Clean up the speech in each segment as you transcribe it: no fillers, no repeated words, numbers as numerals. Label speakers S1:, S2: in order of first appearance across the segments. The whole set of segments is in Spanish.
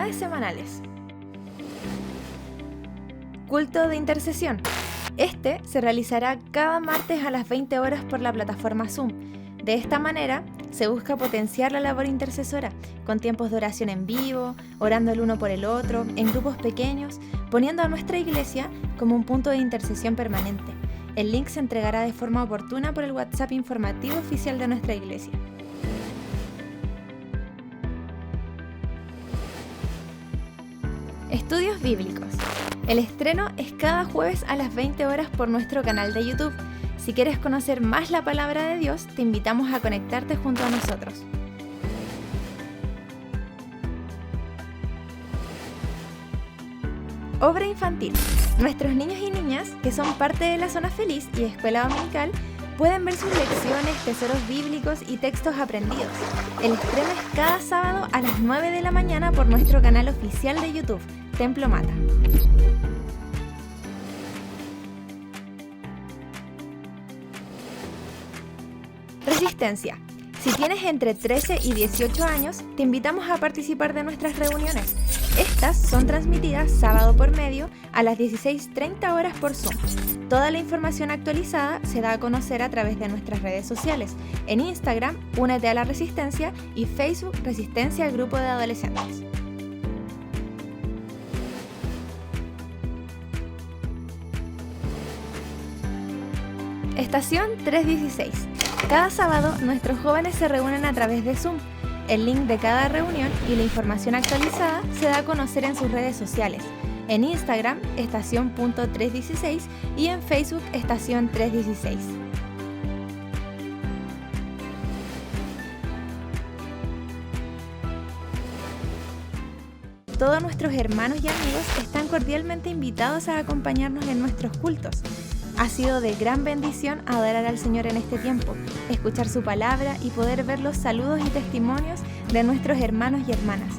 S1: Actividades semanales. Culto de intercesión. Este se realizará cada martes a las 20 horas por la plataforma Zoom. De esta manera, se busca potenciar la labor intercesora, con tiempos de oración en vivo, orando el uno por el otro, en grupos pequeños, poniendo a nuestra iglesia como un punto de intercesión permanente. El link se entregará de forma oportuna por el WhatsApp informativo oficial de nuestra iglesia. Estudios bíblicos. El estreno es cada jueves a las 20 horas por nuestro canal de YouTube. Si quieres conocer más la palabra de Dios, te invitamos a conectarte junto a nosotros. Obra infantil. Nuestros niños y niñas, que son parte de la Zona Feliz y Escuela Dominical, pueden ver sus lecciones, tesoros bíblicos y textos aprendidos. El estreno es cada sábado a las 9 de la mañana por nuestro canal oficial de YouTube, Templo Mata. Resistencia. Si tienes entre 13 y 18 años, te invitamos a participar de nuestras reuniones. Estas son transmitidas sábado por medio a las 16:30 horas por Zoom. Toda la información actualizada se da a conocer a través de nuestras redes sociales. En Instagram, Únete a la Resistencia, y Facebook, Resistencia al Grupo de Adolescentes. Estación 316. Cada sábado, nuestros jóvenes se reúnen a través de Zoom. El link de cada reunión y la información actualizada se da a conocer en sus redes sociales. En Instagram, estación.316, y en Facebook, estación 316. Todos nuestros hermanos y amigos están cordialmente invitados a acompañarnos en nuestros cultos. Ha sido de gran bendición adorar al Señor en este tiempo, escuchar su palabra y poder ver los saludos y testimonios de nuestros hermanos y hermanas,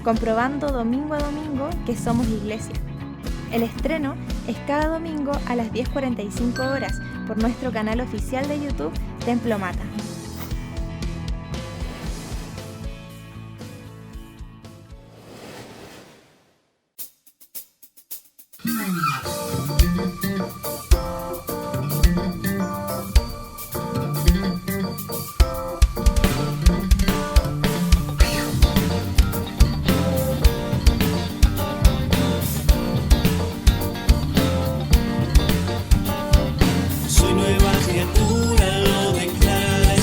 S1: comprobando domingo a domingo que somos iglesia. El estreno es cada domingo a las 10:45 horas por nuestro canal oficial de YouTube, Templo Mata.
S2: Soy nueva criatura, lo declara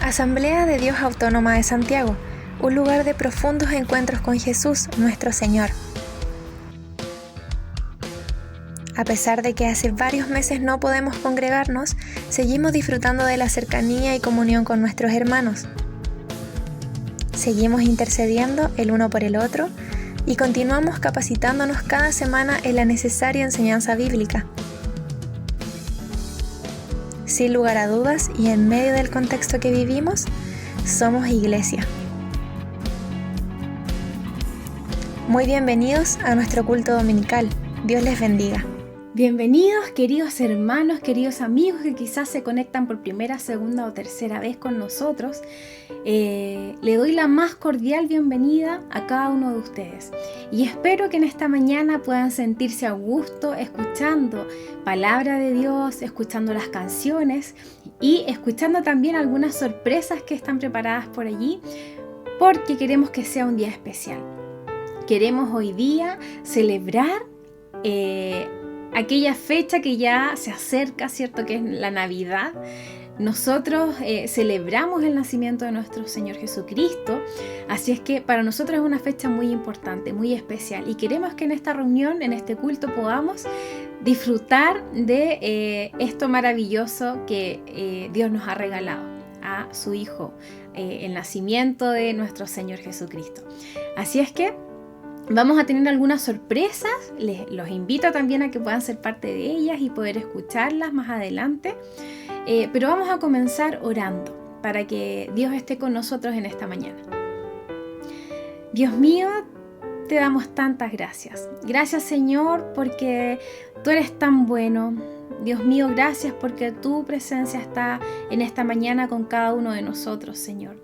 S1: Asamblea de Dios Autónoma de Santiago, un lugar de profundos encuentros con Jesús, nuestro Señor. A pesar de que hace varios meses no podemos congregarnos, seguimos disfrutando de la cercanía y comunión con nuestros hermanos. Seguimos intercediendo el uno por el otro y continuamos capacitándonos cada semana en la necesaria enseñanza bíblica. Sin lugar a dudas y en medio del contexto que vivimos, somos iglesia. Muy bienvenidos a nuestro culto dominical. Dios les bendiga.
S2: Bienvenidos, queridos hermanos, queridos amigos que quizás se conectan por primera, segunda o tercera vez con nosotros. Le doy la más cordial bienvenida a cada uno de ustedes y espero que en esta mañana puedan sentirse a gusto escuchando palabra de Dios, escuchando las canciones y escuchando también algunas sorpresas que están preparadas por allí, porque queremos que sea un día especial. Queremos hoy día celebrar aquella fecha que ya se acerca, ¿cierto? Que es la Navidad. Nosotros celebramos el nacimiento de nuestro Señor Jesucristo, así es que para nosotros es una fecha muy importante, muy especial, y queremos que en esta reunión, en este culto, podamos disfrutar de esto maravilloso que Dios nos ha regalado a su Hijo, el nacimiento de nuestro Señor Jesucristo. Así es que vamos a tener algunas sorpresas, los invito también a que puedan ser parte de ellas y poder escucharlas más adelante, pero vamos a comenzar orando para que Dios esté con nosotros en esta mañana. Dios mío, te damos tantas gracias. Gracias, Señor, porque tú eres tan bueno. Dios mío, gracias porque tu presencia está en esta mañana con cada uno de nosotros, Señor.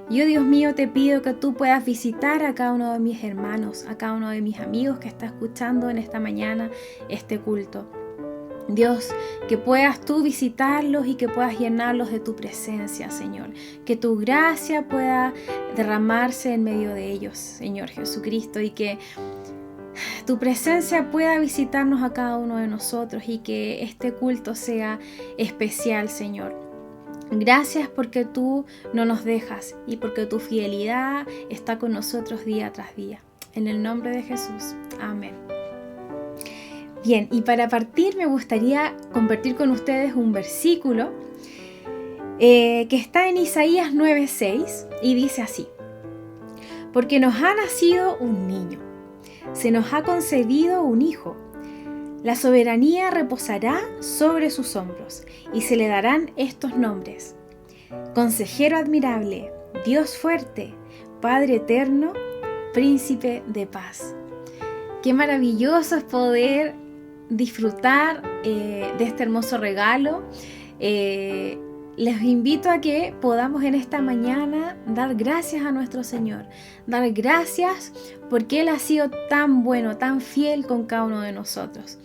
S2: Yo, Dios mío, te pido que tú puedas visitar a cada uno de mis hermanos, a cada uno de mis amigos que está escuchando en esta mañana este culto. Dios, que puedas tú visitarlos y que puedas llenarlos de tu presencia, Señor. Que tu gracia pueda derramarse en medio de ellos, Señor Jesucristo, y que tu presencia pueda visitarnos a cada uno de nosotros y que este culto sea especial, Señor. Gracias porque tú no nos dejas y porque tu fidelidad está con nosotros día tras día. En el nombre de Jesús. Amén. Bien, y para partir me gustaría compartir con ustedes un versículo que está en Isaías 9:6 y dice así: porque nos ha nacido un niño, se nos ha concedido un hijo. La soberanía reposará sobre sus hombros y se le darán estos nombres: Consejero admirable, Dios fuerte, Padre eterno, Príncipe de paz. Qué maravilloso es poder disfrutar de este hermoso regalo. Les invito a que podamos en esta mañana dar gracias a nuestro Señor, dar gracias porque Él ha sido tan bueno, tan fiel con cada uno de nosotros.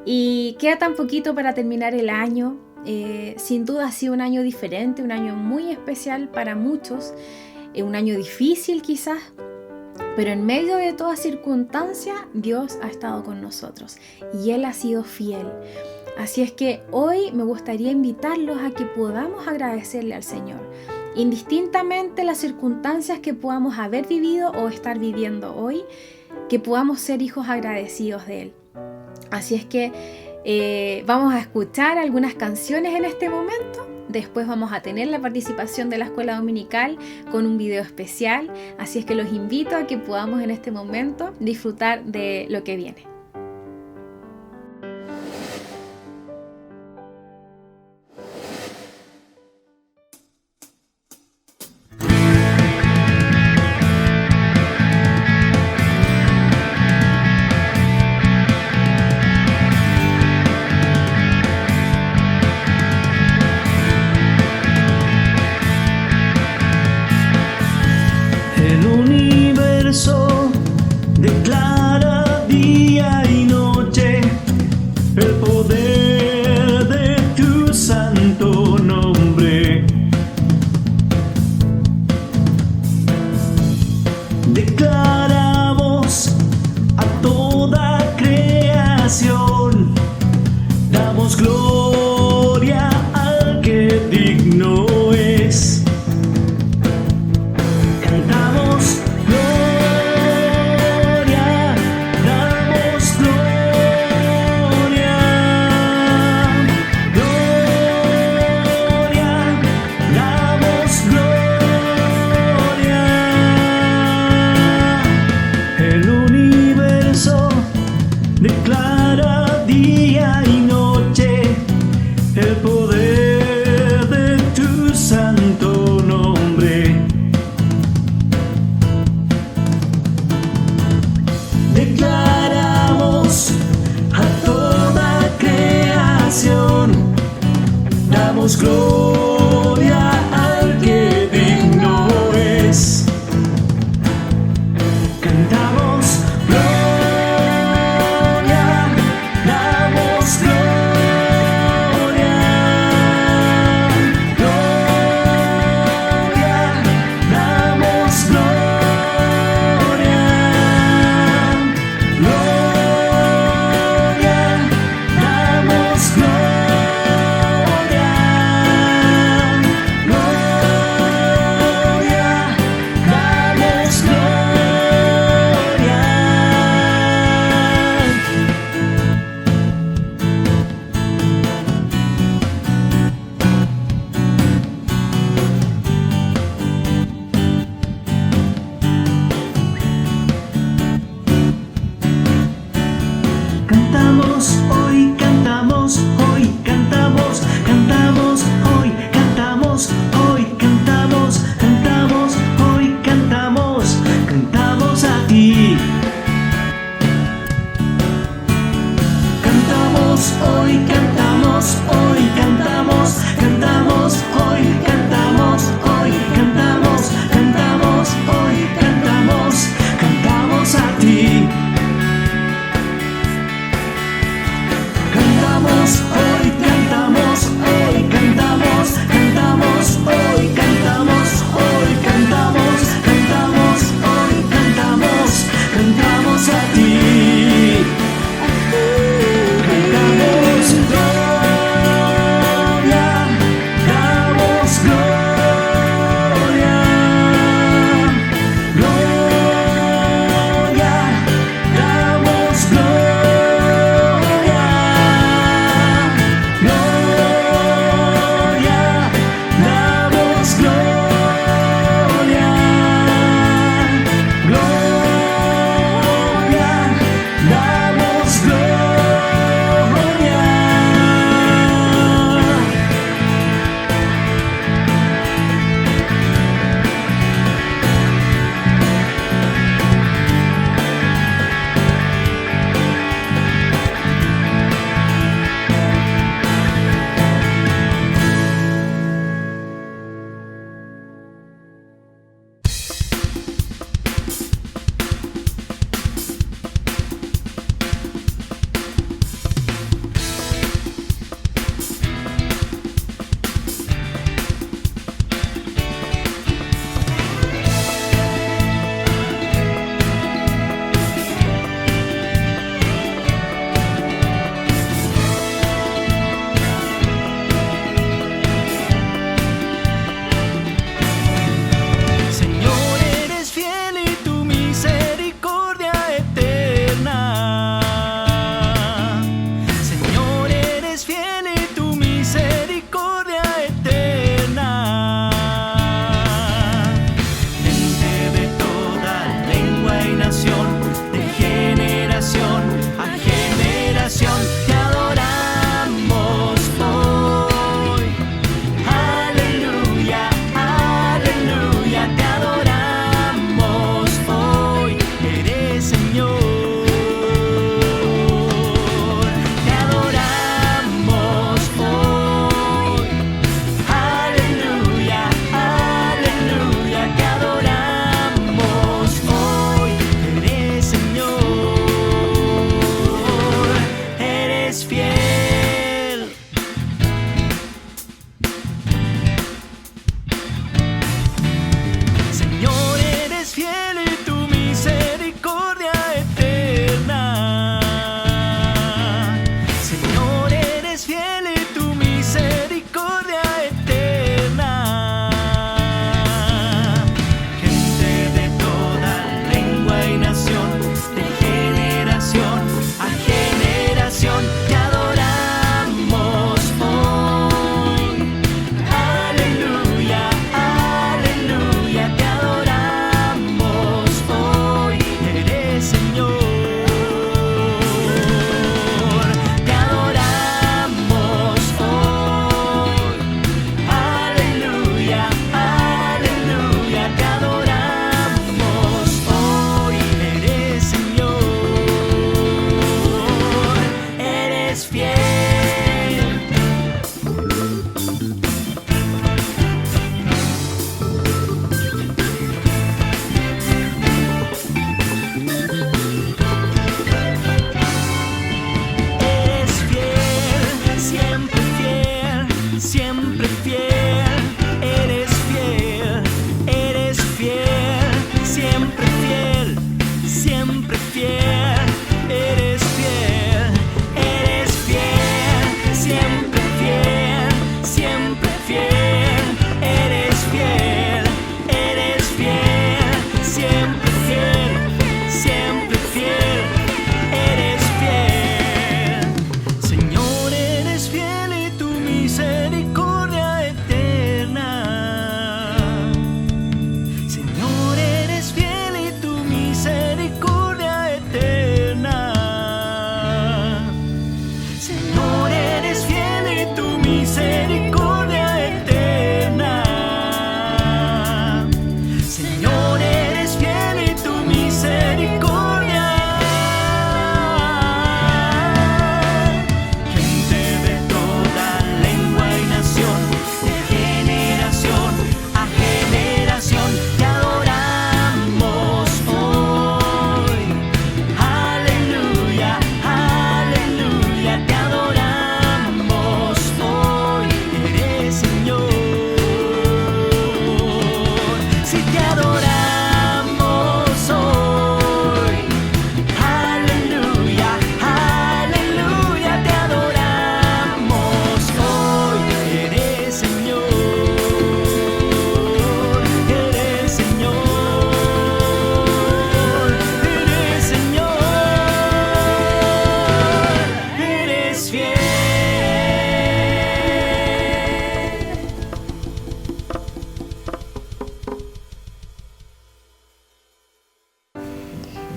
S2: Y queda tan poquito para terminar el año. Sin duda ha sido un año diferente, un año muy especial para muchos, un año difícil quizás, pero en medio de toda circunstancia Dios ha estado con nosotros y Él ha sido fiel. Así es que hoy me gustaría invitarlos a que podamos agradecerle al Señor, indistintamente las circunstancias que podamos haber vivido o estar viviendo hoy, que podamos ser hijos agradecidos de Él. Así es que vamos a escuchar algunas canciones en este momento. Después vamos a tener la participación de la escuela dominical con un video especial. Así es que los invito a que podamos en este momento disfrutar de lo que viene.
S3: Declara día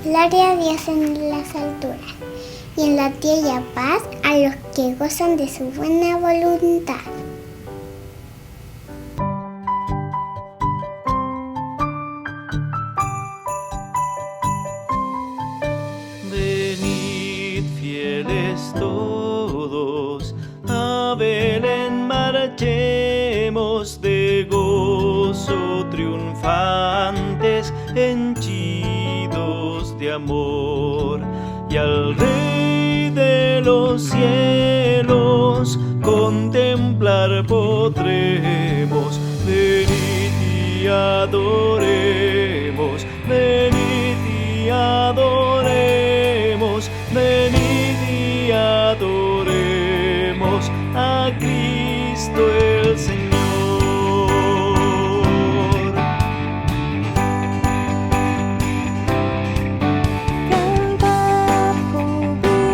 S3: Gloria a Dios en las alturas, y en la tierra paz a los que gozan de su buena voluntad.
S4: Venid fieles todos, a Belén marchemos de gozo triunfantes, henchidos de amor, y al Rey de los cielos contemplar podremos. Venid y adoremos, venid y adoremos, venid y adoremos a Cristo el Señor.
S1: Cantad jubilosas,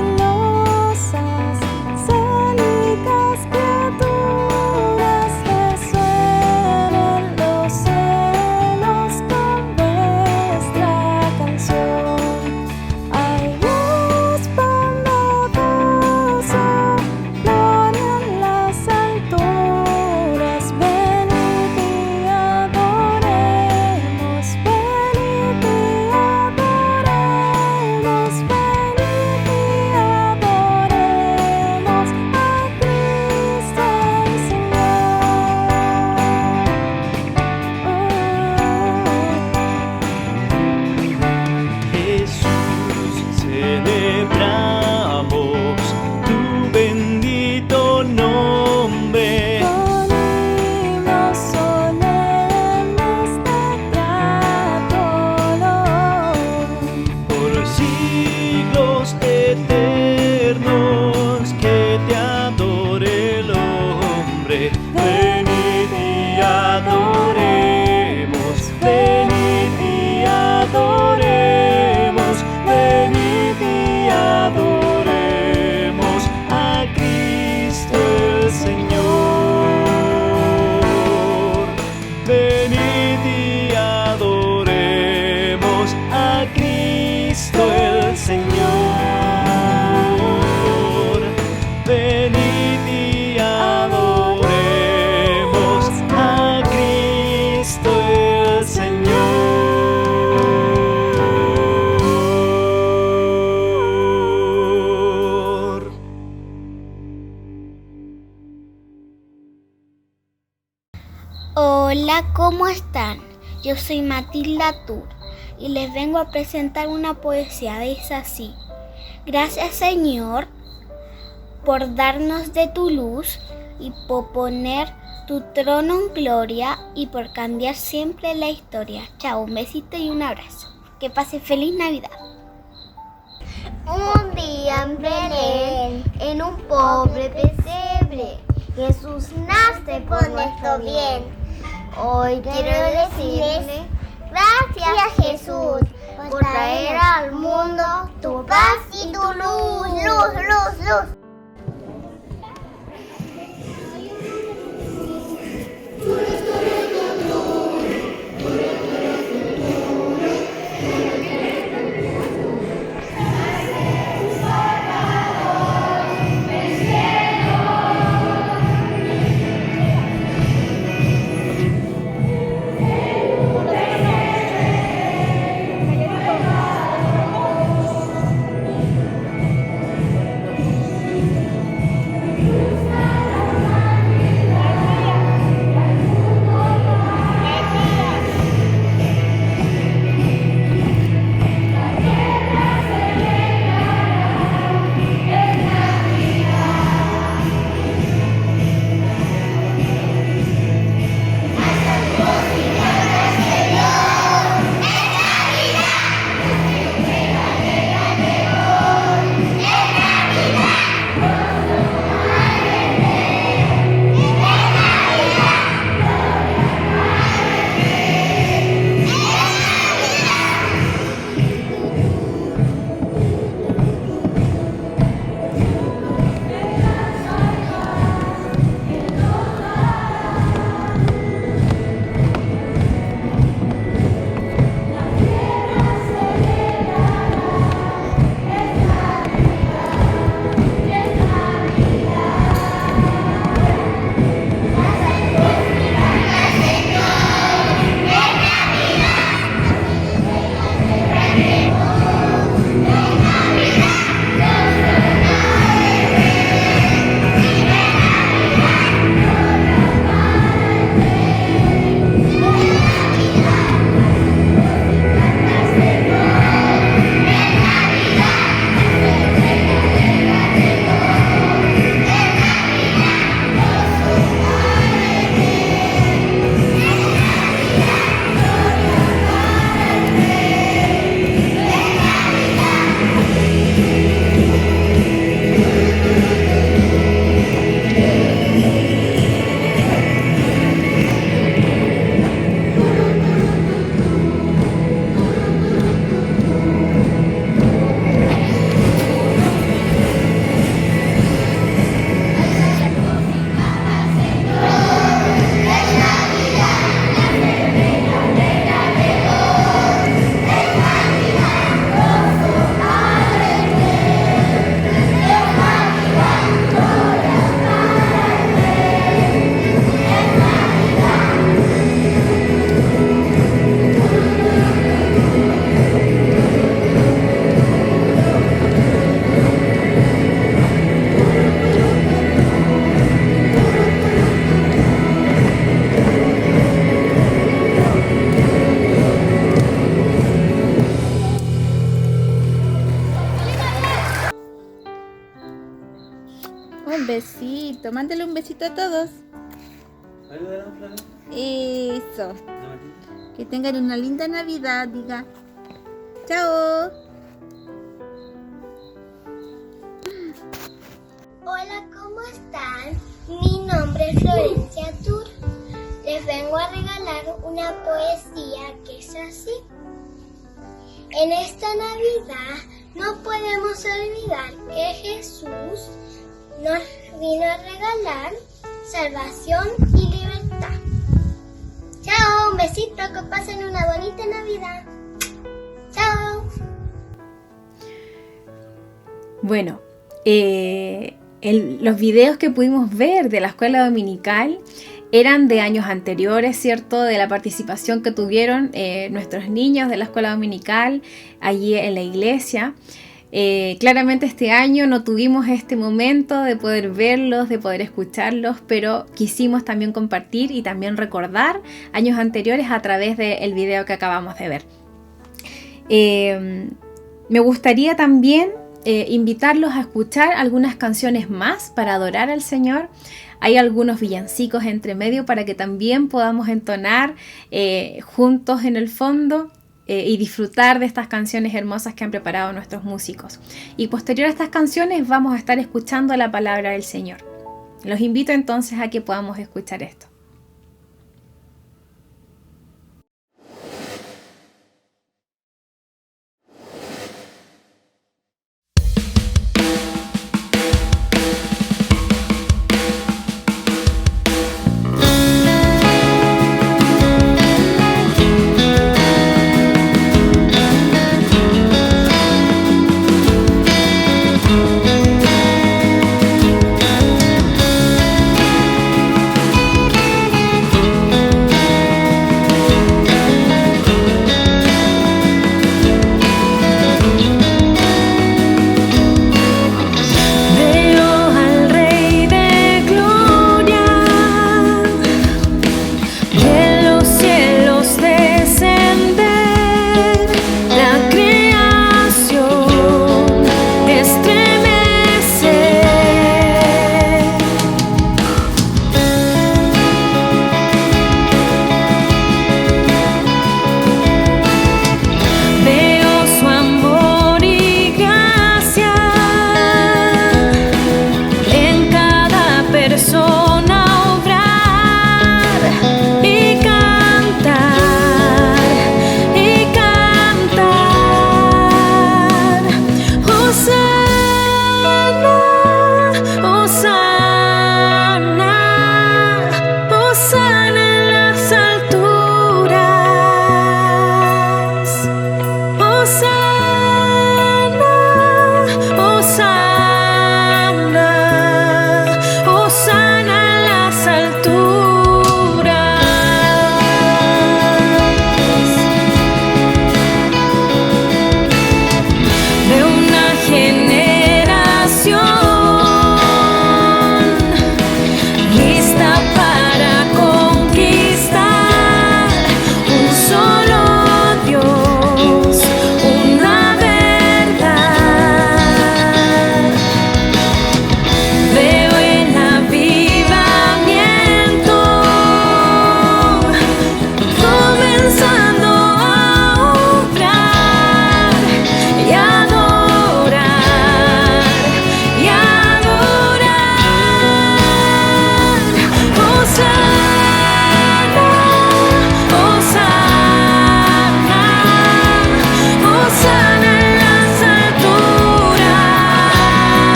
S1: célicas criaturas, resuenen los cielos con vuestra canción. Ay, Dios bondadoso, gloria en las alturas. Venid y adoremos, venid y adoremos, venid y adoremos a Cristo el
S4: Jesús, celebramos tu bendito nombre.
S1: Con himnos solemnes te adoro.
S4: Por siglos eternos que te adore el hombre. Venid y adoremos, venid y adoremos, venid y adoremos a Cristo el Señor. Venid y adoremos a Cristo el Señor. Venid y adoremos a Cristo el Señor.
S3: Hola, ¿cómo están? Yo soy Matilda Tur y les vengo a presentar una poesía. Dice así: Gracias, Señor, por darnos de tu luz y por poner tu trono en gloria y por cambiar siempre la historia. Chao, un besito y un abrazo. Que pase feliz Navidad.
S5: Un día en Belén, en un pobre pesebre, Jesús nace por nuestro bien. Hoy quiero decirle gracias, Jesús, por traer al mundo tu paz y tu luz, luz, luz, luz.
S6: Listo, mándale un besito a todos. Eso. Que tengan una linda Navidad, diga. Chao.
S5: Hola, ¿cómo están? Mi nombre es Florencia Tur. Les vengo a regalar una poesía que es así. En esta Navidad no podemos olvidar que Jesús nos vino a regalar salvación y libertad. Chao, un besito, que pasen una bonita Navidad. Chao.
S2: Bueno, los videos que pudimos ver de la escuela dominical eran de años anteriores, ¿cierto? De la participación que tuvieron nuestros niños de la escuela dominical allí en la iglesia. Claramente este año no tuvimos este momento de poder verlos, de poder escucharlos, pero quisimos también compartir y también recordar años anteriores a través del video que acabamos de ver. Me gustaría también invitarlos a escuchar algunas canciones más para adorar al Señor. Hay algunos villancicos entre medio para que también podamos entonar juntos en el fondo y disfrutar de estas canciones hermosas que han preparado nuestros músicos. Y posterior a estas canciones vamos a estar escuchando la palabra del Señor. Los invito entonces a que podamos escuchar esto.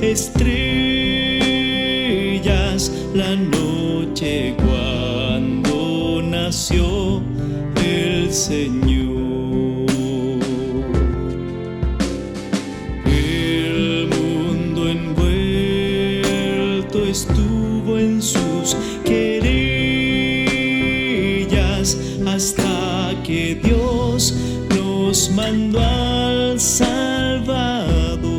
S4: estrellas la noche cuando nació el Señor. El mundo envuelto estuvo en sus querellas hasta que Dios nos mandó al Salvador.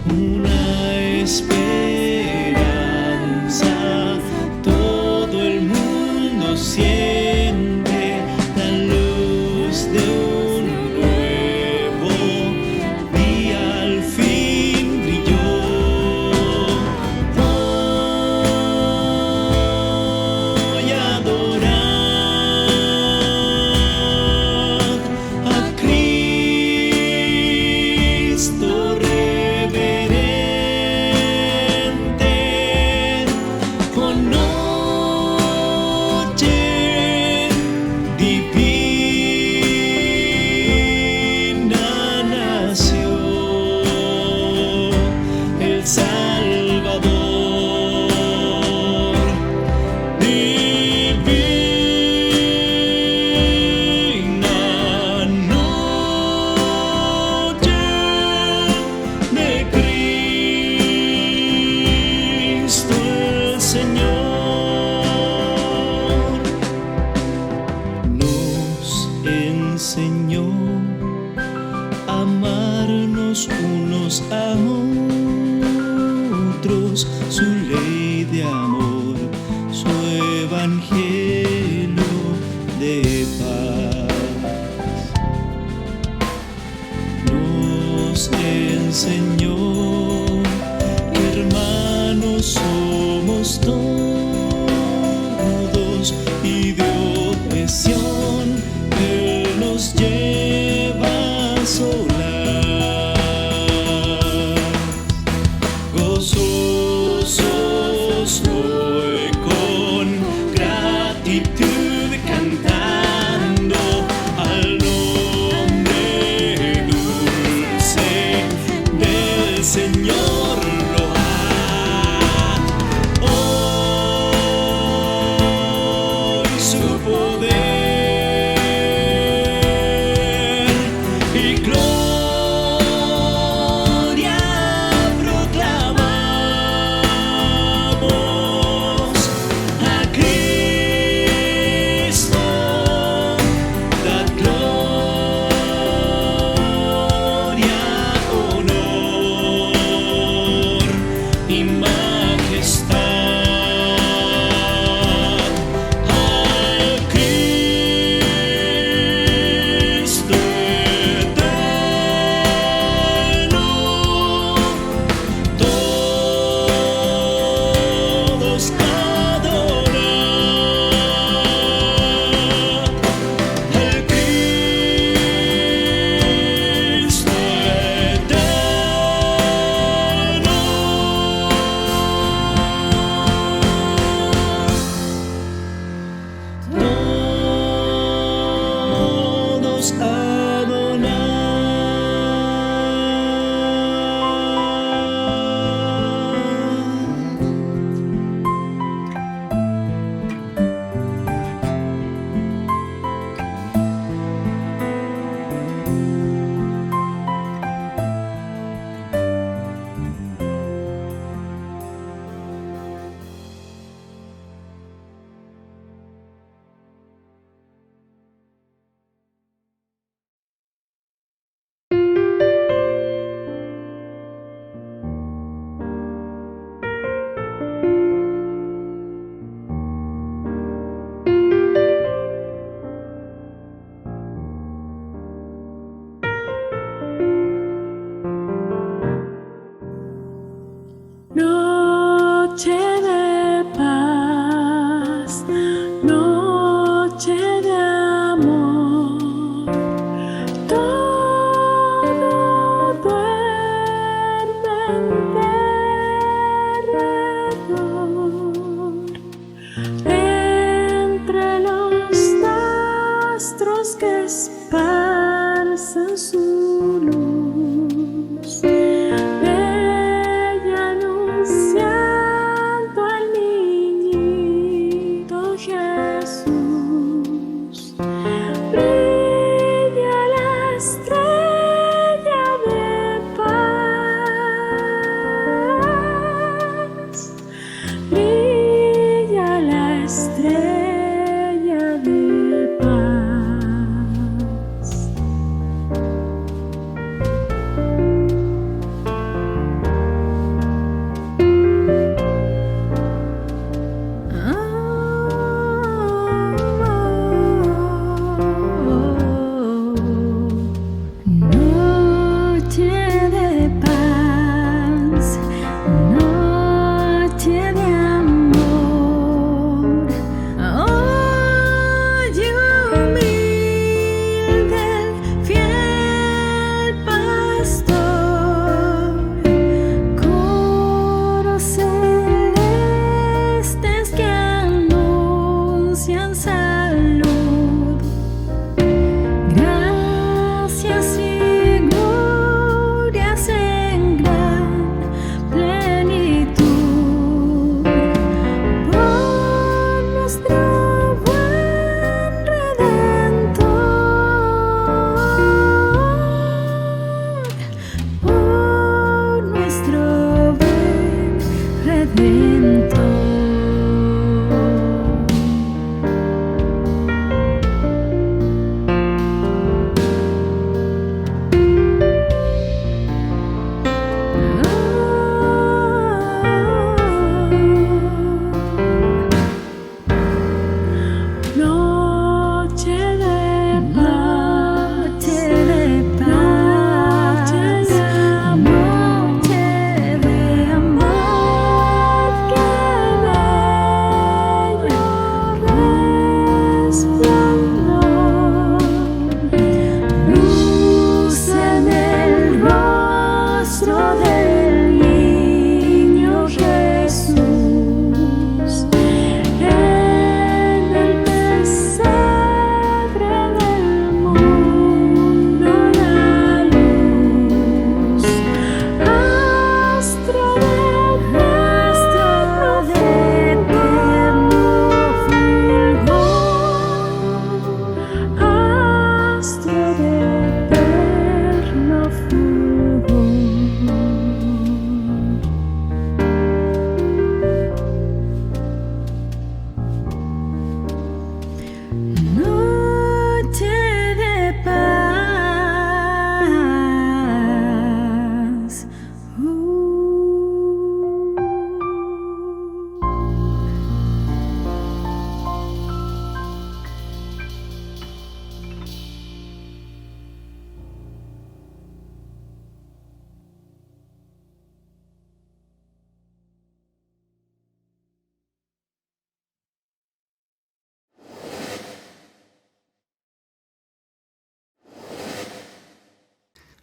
S4: Una esperanza, todo el mundo siente la luz de un nuevo día, al fin brilló. Voy a adorar a Cristo reverente con noche divina nació el Salvador. Divina noche de Cristo el Señor nos enseñó a amarnos unos a otros, su ley de amor, su evangelio de paz. Nos enseñó que hermanos somos todos y de opresión Él nos lleva a solas. Gozosos hoy con gratitud cantando al nombre dulce del Señor loar. Hoy su poder y gloria proclamamos a Cristo, dad gloria, honor y majestad al Cristo eterno. Todos adorad al Cristo eterno. Todos adorad.
S7: Noche de paz, noche de amor, todo duerme alrededor. Entre los astros que esparcen su luz,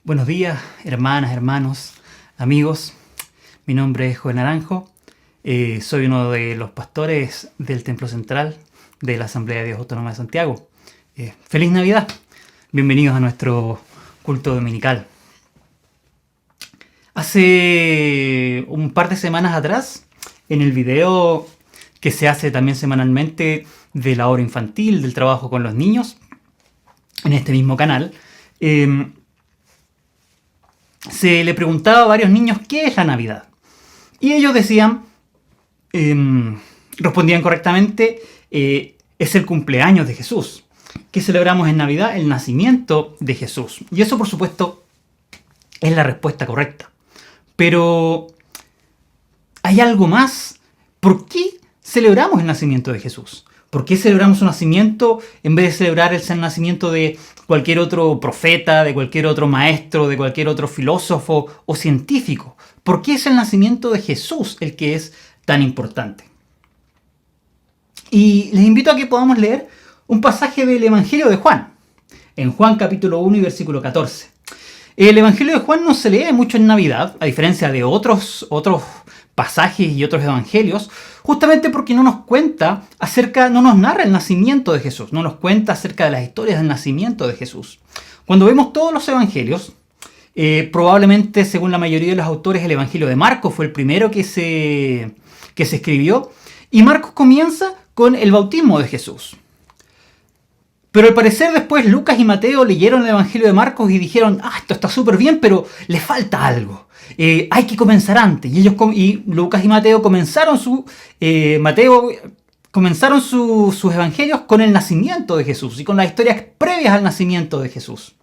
S8: Buenos días, hermanas, hermanos, amigos. Mi nombre es Joel Naranjo. Soy uno de los pastores del Templo Central de la Asamblea de Dios Autónoma de Santiago. ¡Feliz Navidad! Bienvenidos a nuestro culto dominical. Hace un par de semanas atrás, en el video que se hace también semanalmente de la hora infantil, del trabajo con los niños, en este mismo canal, se le preguntaba a varios niños qué es la Navidad. Y ellos decían, respondían correctamente, es el cumpleaños de Jesús. ¿Qué celebramos en Navidad? El nacimiento de Jesús. Y eso, por supuesto, es la respuesta correcta. Pero hay algo más. ¿Por qué celebramos el nacimiento de Jesús? ¿Por qué celebramos su nacimiento en vez de celebrar el nacimiento de cualquier otro profeta, de cualquier otro maestro, de cualquier otro filósofo o científico? ¿Por qué es el nacimiento de Jesús el que es tan importante? Y les invito a que podamos leer un pasaje del Evangelio de Juan, en Juan capítulo 1 y versículo 14. El Evangelio de Juan no se lee mucho en Navidad, a diferencia de otros pasajes y otros evangelios, justamente porque no nos narra el nacimiento de Jesús, no nos cuenta acerca de las historias del nacimiento de Jesús. Cuando vemos todos los evangelios, probablemente según la mayoría de los autores, el Evangelio de Marcos fue el primero que se escribió, y Marcos comienza con el bautismo de Jesús. Pero al parecer después Lucas y Mateo leyeron el Evangelio de Marcos y dijeron, esto está súper bien, pero le falta algo. Hay que comenzar antes. Y Lucas y Mateo comenzaron sus evangelios con el nacimiento de Jesús y con las historias previas al nacimiento de Jesús.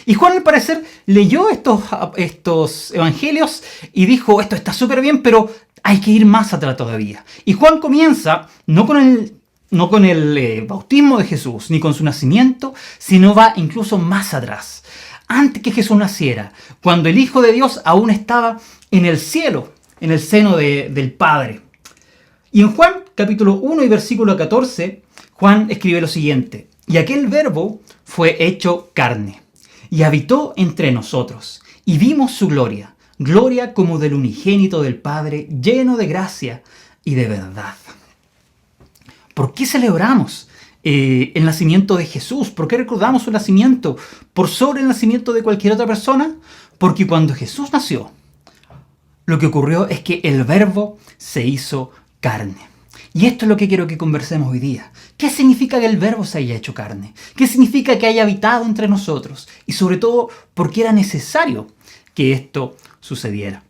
S8: Y Juan al parecer leyó estos evangelios y dijo, esto está súper bien, pero hay que ir más atrás todavía. Y Juan comienza no con el bautismo de Jesús, ni con su nacimiento, sino va incluso más atrás. Antes que Jesús naciera, cuando el Hijo de Dios aún estaba en el cielo, en el seno del Padre. Y en Juan capítulo 1 y versículo 14, Juan escribe lo siguiente: y aquel verbo fue hecho carne, y habitó entre nosotros, y vimos su gloria, gloria como del unigénito del Padre, lleno de gracia y de verdad. ¿Por qué celebramos el nacimiento de Jesús? ¿Por qué recordamos su nacimiento por sobre el nacimiento de cualquier otra persona? Porque cuando Jesús nació, lo que ocurrió es que el Verbo se hizo carne. Y esto es lo que quiero que conversemos hoy día. ¿Qué significa que el Verbo se haya hecho carne? ¿Qué significa que haya habitado entre nosotros? Y sobre todo, ¿por qué era necesario que esto sucediera?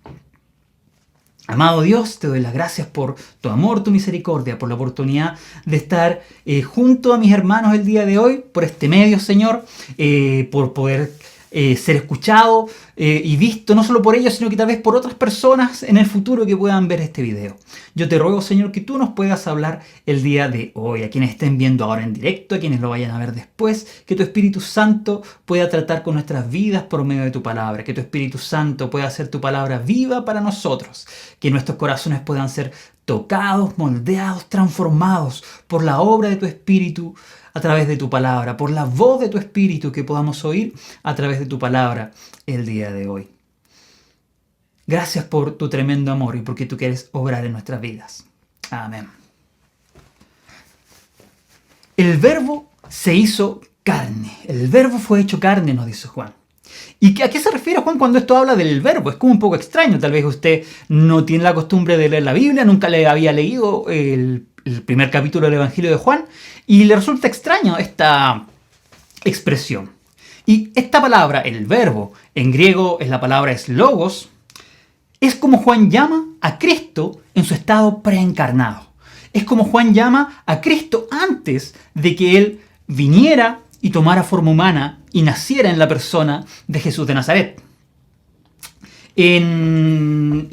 S8: Amado Dios, te doy las gracias por tu amor, tu misericordia, por la oportunidad de estar junto a mis hermanos el día de hoy, por este medio, Señor, por poder ser escuchado y visto, no solo por ellos, sino que tal vez por otras personas en el futuro que puedan ver este video. Yo te ruego, Señor, que tú nos puedas hablar el día de hoy, a quienes estén viendo ahora en directo, a quienes lo vayan a ver después, que tu Espíritu Santo pueda tratar con nuestras vidas por medio de tu palabra, que tu Espíritu Santo pueda hacer tu palabra viva para nosotros, que nuestros corazones puedan ser tocados, moldeados, transformados por la obra de tu Espíritu a través de tu palabra, por la voz de tu Espíritu que podamos oír a través de tu palabra el día de hoy. Gracias por tu tremendo amor y porque tú quieres obrar en nuestras vidas. Amén. El Verbo se hizo carne. El Verbo fue hecho carne, nos dice Juan. ¿Y a qué se refiere Juan cuando esto habla del Verbo? Es como un poco extraño. Tal vez usted no tiene la costumbre de leer la Biblia, nunca le había leído el primer capítulo del Evangelio de Juan y le resulta extraño esta expresión. Y esta palabra, el Verbo, en griego es la palabra es logos, es como Juan llama a Cristo en su estado preencarnado. Es como Juan llama a Cristo antes de que Él viniera y tomara forma humana y naciera en la persona de Jesús de Nazaret. El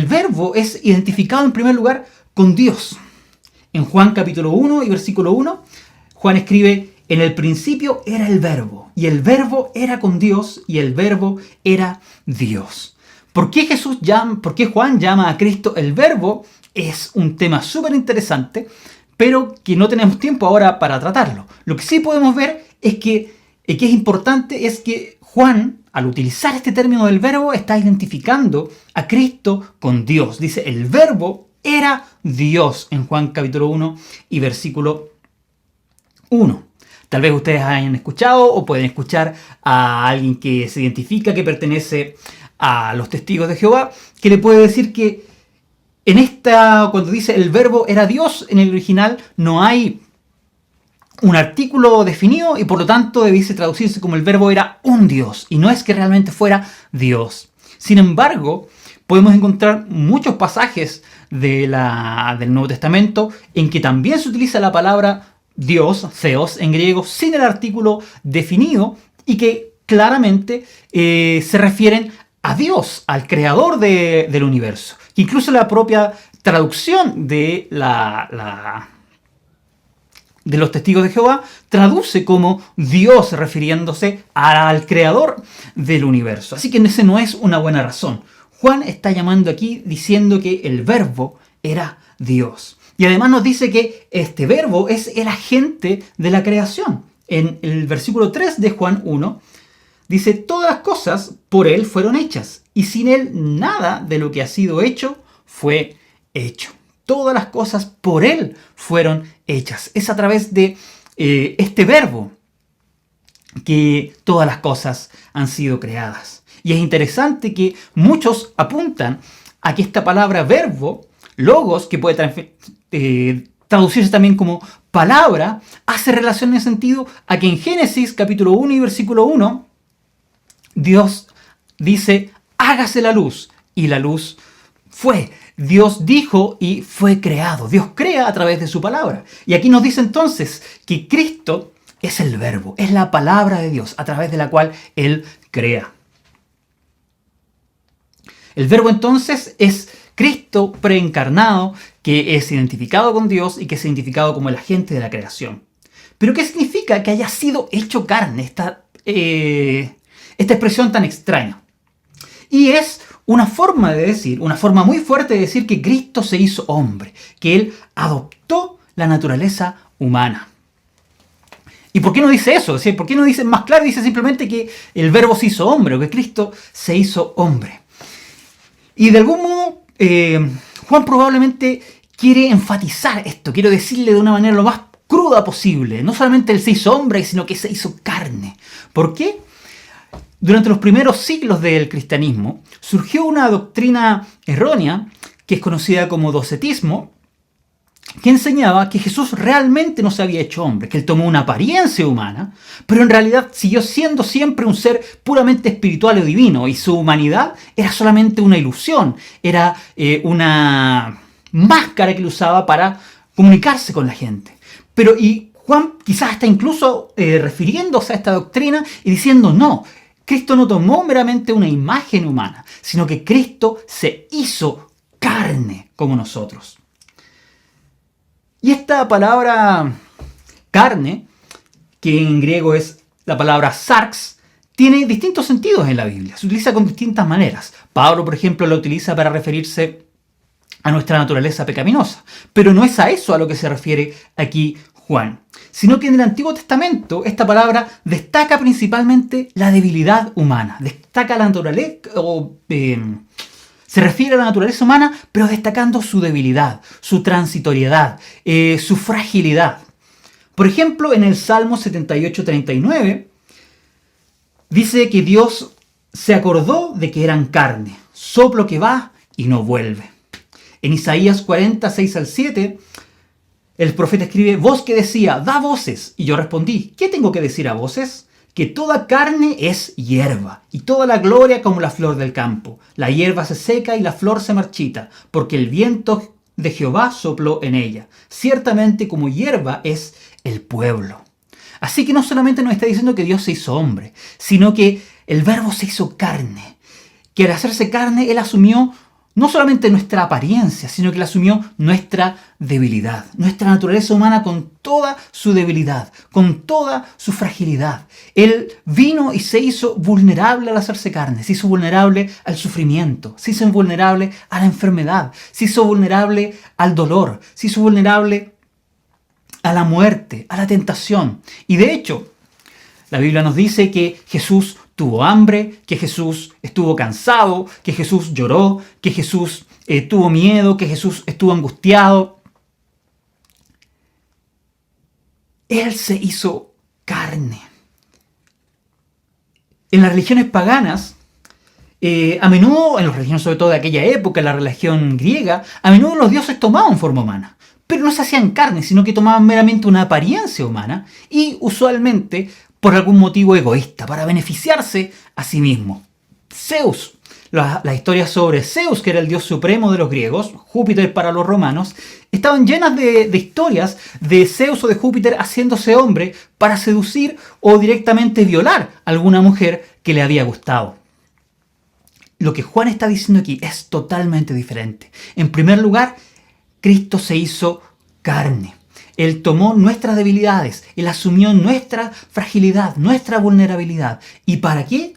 S8: Verbo es identificado en primer lugar con Dios. En Juan capítulo 1 y versículo 1, Juan escribe: en el principio era el Verbo, y el Verbo era con Dios, y el Verbo era Dios. ¿Por qué Juan llama a Cristo el Verbo? Es un tema súper interesante, pero que no tenemos tiempo ahora para tratarlo. Lo que sí podemos ver es que que es importante es que Juan, al utilizar este término del verbo, está identificando a Cristo con Dios. Dice, el verbo era Dios en Juan capítulo 1 y versículo 1. Tal vez ustedes hayan escuchado o pueden escuchar a alguien que se identifica, que pertenece a los testigos de Jehová, que le puede decir que cuando dice el verbo era Dios, en el original no hay un artículo definido y por lo tanto debiese traducirse como el verbo era un Dios, y no es que realmente fuera Dios. Sin embargo, podemos encontrar muchos pasajes del Nuevo Testamento en que también se utiliza la palabra Dios, Theos en griego, sin el artículo definido y que claramente se refieren a Dios, al creador del universo. Incluso la propia traducción de de los testigos de Jehová traduce como Dios refiriéndose al creador del universo. Así que ese no es una buena razón. Juan está llamando aquí diciendo que el verbo era Dios. Y además nos dice que este verbo es el agente de la creación. En el versículo 3 de Juan 1 dice, todas las cosas por él fueron hechas y sin él nada de lo que ha sido hecho fue hecho. Todas las cosas por él fueron hechas. Es a través de este verbo que todas las cosas han sido creadas. Y es interesante que muchos apuntan a que esta palabra verbo, logos, que puede traducirse también como palabra, hace relación en el sentido a que en Génesis capítulo 1 y versículo 1, Dios dice, hágase la luz, y la luz fue. Dios dijo y fue creado. Dios crea a través de su palabra. Y aquí nos dice entonces que Cristo es el verbo, es la palabra de Dios a través de la cual Él crea. El verbo entonces es Cristo preencarnado, que es identificado con Dios y que es identificado como el agente de la creación. Pero ¿qué significa que haya sido hecho carne? Esta expresión tan extraña. Y es una forma de decir, una forma muy fuerte de decir que Cristo se hizo hombre, que Él adoptó la naturaleza humana. ¿Y por qué no dice eso? ¿Por qué no dice más claro? Dice simplemente que el verbo se hizo hombre, o que Cristo se hizo hombre. Y de algún modo, Juan probablemente quiere enfatizar esto, quiere decirle de una manera lo más cruda posible. No solamente Él se hizo hombre, sino que se hizo carne. ¿Por qué? Durante los primeros siglos del cristianismo surgió una doctrina errónea que es conocida como docetismo, que enseñaba que Jesús realmente no se había hecho hombre, que Él tomó una apariencia humana, pero en realidad siguió siendo siempre un ser puramente espiritual o divino, y su humanidad era solamente una ilusión, era una máscara que Él usaba para comunicarse con la gente. Y Juan quizás está incluso refiriéndose a esta doctrina y diciendo no, Cristo no tomó meramente una imagen humana, sino que Cristo se hizo carne como nosotros. Y esta palabra carne, que en griego es la palabra sarx, tiene distintos sentidos en la Biblia. Se utiliza con distintas maneras. Pablo, por ejemplo, lo utiliza para referirse a nuestra naturaleza pecaminosa. Pero no es a eso a lo que se refiere aquí Juan, sino que en el Antiguo Testamento esta palabra destaca principalmente la debilidad humana, destaca la naturaleza, se refiere a la naturaleza humana, pero destacando su debilidad, su transitoriedad, su fragilidad. Por ejemplo, en el Salmo 78:39 dice que Dios se acordó de que eran carne, soplo que va y no vuelve. En Isaías 40:6-7 el profeta escribe, voz que decía, da voces. Y yo respondí, ¿qué tengo que decir a voces? Que toda carne es hierba, y toda la gloria como la flor del campo. La hierba se seca y la flor se marchita, porque el viento de Jehová sopló en ella. Ciertamente como hierba es el pueblo. Así que no solamente nos está diciendo que Dios se hizo hombre, sino que el verbo se hizo carne. Que al hacerse carne, Él asumió no solamente nuestra apariencia, sino que Él asumió nuestra debilidad, nuestra naturaleza humana con toda su debilidad, con toda su fragilidad. Él vino y se hizo vulnerable al hacerse carne, se hizo vulnerable al sufrimiento, se hizo vulnerable a la enfermedad, se hizo vulnerable al dolor, se hizo vulnerable a la muerte, a la tentación. Y de hecho, La Biblia nos dice que Jesús tuvo hambre, que Jesús estuvo cansado, que Jesús lloró, que Jesús tuvo miedo, que Jesús estuvo angustiado. Él se hizo carne. En las religiones paganas, a menudo, en las religiones sobre todo de aquella época, en la religión griega, a menudo los dioses tomaban forma humana. Pero no se hacían carne, sino que tomaban meramente una apariencia humana y usualmente por algún motivo egoísta, para beneficiarse a sí mismo. Zeus, las historias sobre Zeus, que era el dios supremo de los griegos, Júpiter para los romanos, estaban llenas de historias de Zeus o de Júpiter haciéndose hombre para seducir o directamente violar a alguna mujer que le había gustado. Lo que Juan está diciendo aquí es totalmente diferente. En primer lugar, Cristo se hizo carne. Él tomó nuestras debilidades, Él asumió nuestra fragilidad, nuestra vulnerabilidad. ¿Y para qué?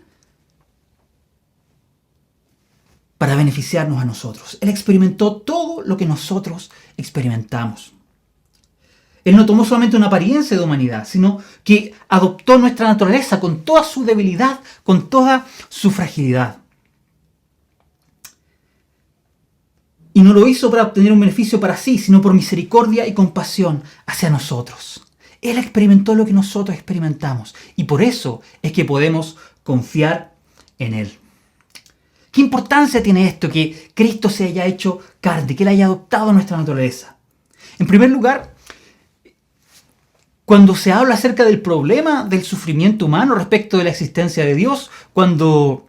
S8: Para beneficiarnos a nosotros. Él experimentó todo lo que nosotros experimentamos. Él no tomó solamente una apariencia de humanidad, sino que adoptó nuestra naturaleza con toda su debilidad, con toda su fragilidad. Y no lo hizo para obtener un beneficio para sí, sino por misericordia y compasión hacia nosotros. Él experimentó lo que nosotros experimentamos. Y por eso es que podemos confiar en Él. ¿Qué importancia tiene esto que Cristo se haya hecho carne, que Él haya adoptado nuestra naturaleza? En primer lugar, cuando se habla acerca del problema del sufrimiento humano respecto de la existencia de Dios, cuando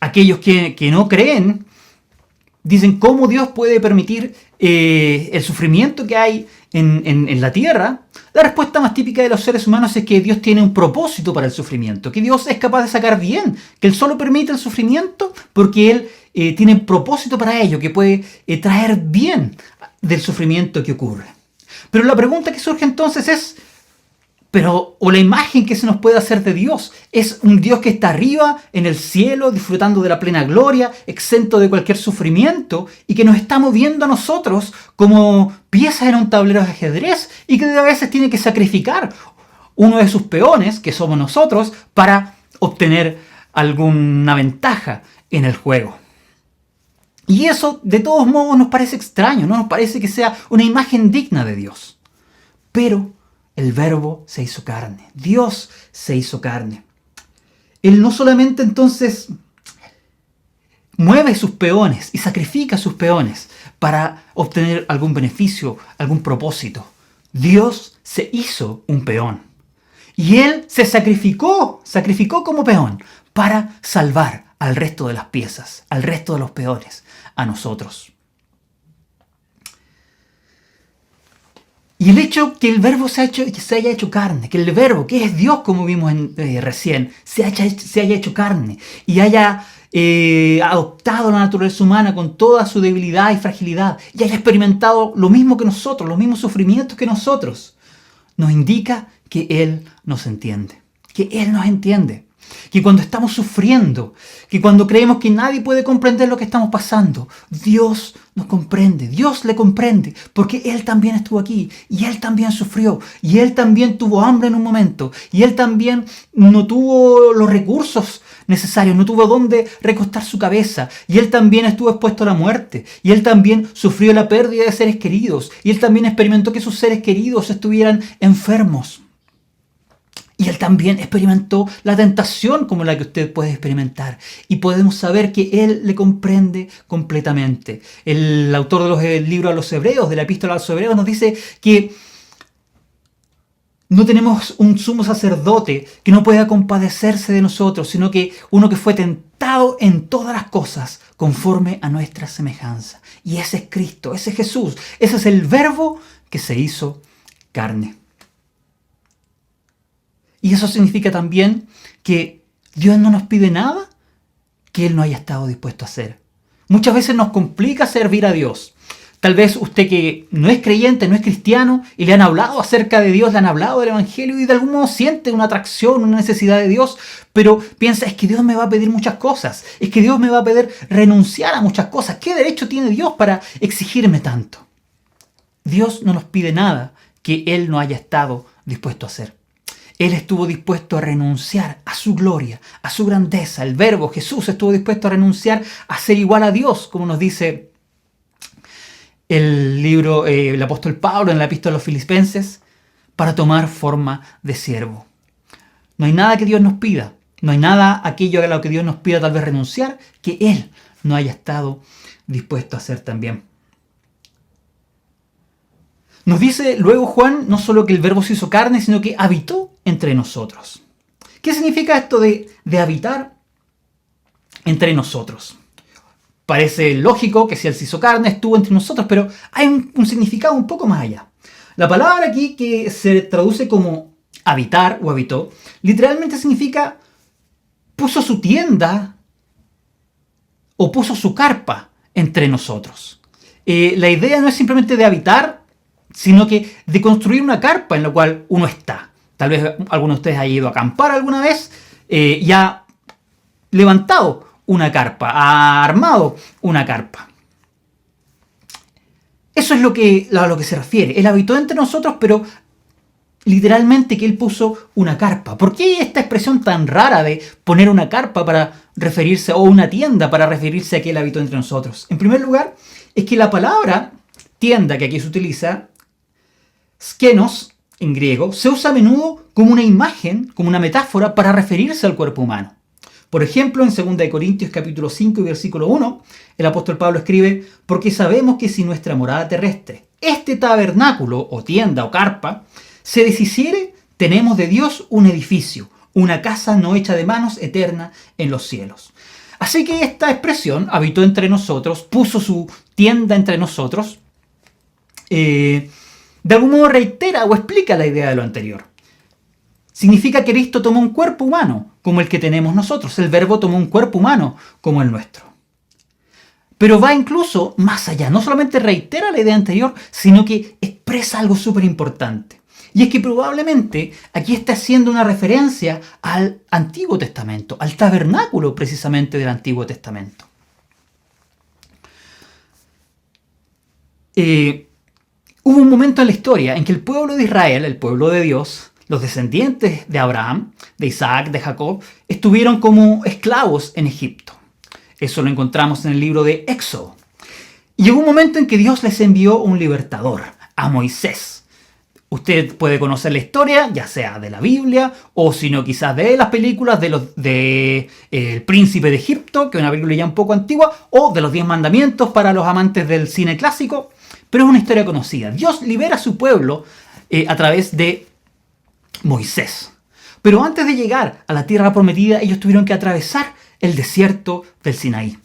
S8: aquellos que no creen dicen cómo Dios puede permitir el sufrimiento que hay en la tierra, la respuesta más típica de los seres humanos es que Dios tiene un propósito para el sufrimiento, que Dios es capaz de sacar bien, que Él solo permite el sufrimiento porque Él tiene un propósito para ello, que puede traer bien del sufrimiento que ocurre. Pero la pregunta que surge entonces es, o la imagen que se nos puede hacer de Dios es un Dios que está arriba, en el cielo, disfrutando de la plena gloria, exento de cualquier sufrimiento, y que nos está moviendo a nosotros como piezas en un tablero de ajedrez, y que a veces tiene que sacrificar uno de sus peones, que somos nosotros, para obtener alguna ventaja en el juego. Y eso, de todos modos, nos parece extraño, no nos parece que sea una imagen digna de Dios. Pero el Verbo se hizo carne. Dios se hizo carne. Él no solamente entonces mueve sus peones y sacrifica sus peones para obtener algún beneficio, algún propósito. Dios se hizo un peón. Y Él se sacrificó como peón para salvar al resto de las piezas, al resto de los peones, a nosotros. Y el hecho que el Verbo se haya hecho carne, que el Verbo, que es Dios como vimos recién, se haya hecho carne y haya adoptado la naturaleza humana con toda su debilidad y fragilidad y haya experimentado lo mismo que nosotros, los mismos sufrimientos que nosotros, nos indica que Él nos entiende, que Él nos entiende. Que cuando estamos sufriendo, que cuando creemos que nadie puede comprender lo que estamos pasando, Dios nos comprende, Dios le comprende, porque Él también estuvo aquí, y Él también sufrió, y Él también tuvo hambre en un momento, y Él también no tuvo los recursos necesarios, no tuvo dónde recostar su cabeza, y Él también estuvo expuesto a la muerte, y Él también sufrió la pérdida de seres queridos, y Él también experimentó que sus seres queridos estuvieran enfermos. Y Él también experimentó la tentación como la que usted puede experimentar. Y podemos saber que Él le comprende completamente. El autor del libro a los Hebreos, de la epístola a los Hebreos, nos dice que no tenemos un sumo sacerdote que no pueda compadecerse de nosotros, sino que uno que fue tentado en todas las cosas conforme a nuestra semejanza. Y ese es Cristo, ese es Jesús, ese es el Verbo que se hizo carne. Y eso significa también que Dios no nos pide nada que Él no haya estado dispuesto a hacer. Muchas veces nos complica servir a Dios. Tal vez usted que no es creyente, no es cristiano, y le han hablado acerca de Dios, le han hablado del Evangelio y de algún modo siente una atracción, una necesidad de Dios, pero piensa, es que Dios me va a pedir muchas cosas, es que Dios me va a pedir renunciar a muchas cosas. ¿Qué derecho tiene Dios para exigirme tanto? Dios no nos pide nada que Él no haya estado dispuesto a hacer. Él estuvo dispuesto a renunciar a su gloria, a su grandeza. El Verbo, Jesús, estuvo dispuesto a renunciar a ser igual a Dios, como nos dice el apóstol Pablo en la epístola a los Filipenses, para tomar forma de siervo. No hay nada que Dios nos pida, no hay nada aquello a lo que Dios nos pida tal vez renunciar, que Él no haya estado dispuesto a hacer también. Nos dice luego Juan no solo que el Verbo se hizo carne, sino que habitó entre nosotros. ¿Qué significa esto de habitar entre nosotros? Parece lógico que si Él se hizo carne, estuvo entre nosotros, pero hay un significado un poco más allá. La palabra aquí, que se traduce como habitar o habitó, literalmente significa puso su tienda o puso su carpa entre nosotros. La idea no es simplemente de habitar, sino que de construir una carpa en la cual uno está. Tal vez alguno de ustedes haya ido a acampar alguna vez y ha levantado una carpa, ha armado una carpa. Eso es a lo que se refiere. Él habitó entre nosotros, pero literalmente que Él puso una carpa. ¿Por qué esta expresión tan rara de poner una carpa para referirse, o una tienda para referirse a que Él habitó entre nosotros? En primer lugar, es que la palabra tienda que aquí se utiliza, skenos en griego, se usa a menudo como una imagen, como una metáfora para referirse al cuerpo humano. Por ejemplo, en 2 Corintios capítulo 5 y versículo 1, el apóstol Pablo escribe: porque sabemos que si nuestra morada terrestre, este tabernáculo o tienda o carpa, se deshiciere, tenemos de Dios un edificio, una casa no hecha de manos, eterna en los cielos. Así que esta expresión, habitó entre nosotros, puso su tienda entre nosotros, de algún modo reitera o explica la idea de lo anterior. Significa que Cristo tomó un cuerpo humano como el que tenemos nosotros. El Verbo tomó un cuerpo humano como el nuestro. Pero va incluso más allá. No solamente reitera la idea anterior, sino que expresa algo súper importante. Y es que probablemente aquí está haciendo una referencia al Antiguo Testamento, al tabernáculo precisamente del Antiguo Testamento. Hubo un momento en la historia en que el pueblo de Israel, el pueblo de Dios, los descendientes de Abraham, de Isaac, de Jacob, estuvieron como esclavos en Egipto. Eso lo encontramos en el libro de Éxodo. Y llegó un momento en que Dios les envió un libertador, a Moisés. Usted puede conocer la historia, ya sea de la Biblia, o si no quizás de las películas de El Príncipe de Egipto, que es una película ya un poco antigua, o de los 10 mandamientos para los amantes del cine clásico, pero es una historia conocida. Dios libera a su pueblo a través de Moisés. Pero antes de llegar a la tierra prometida, ellos tuvieron que atravesar el desierto del Sinaí.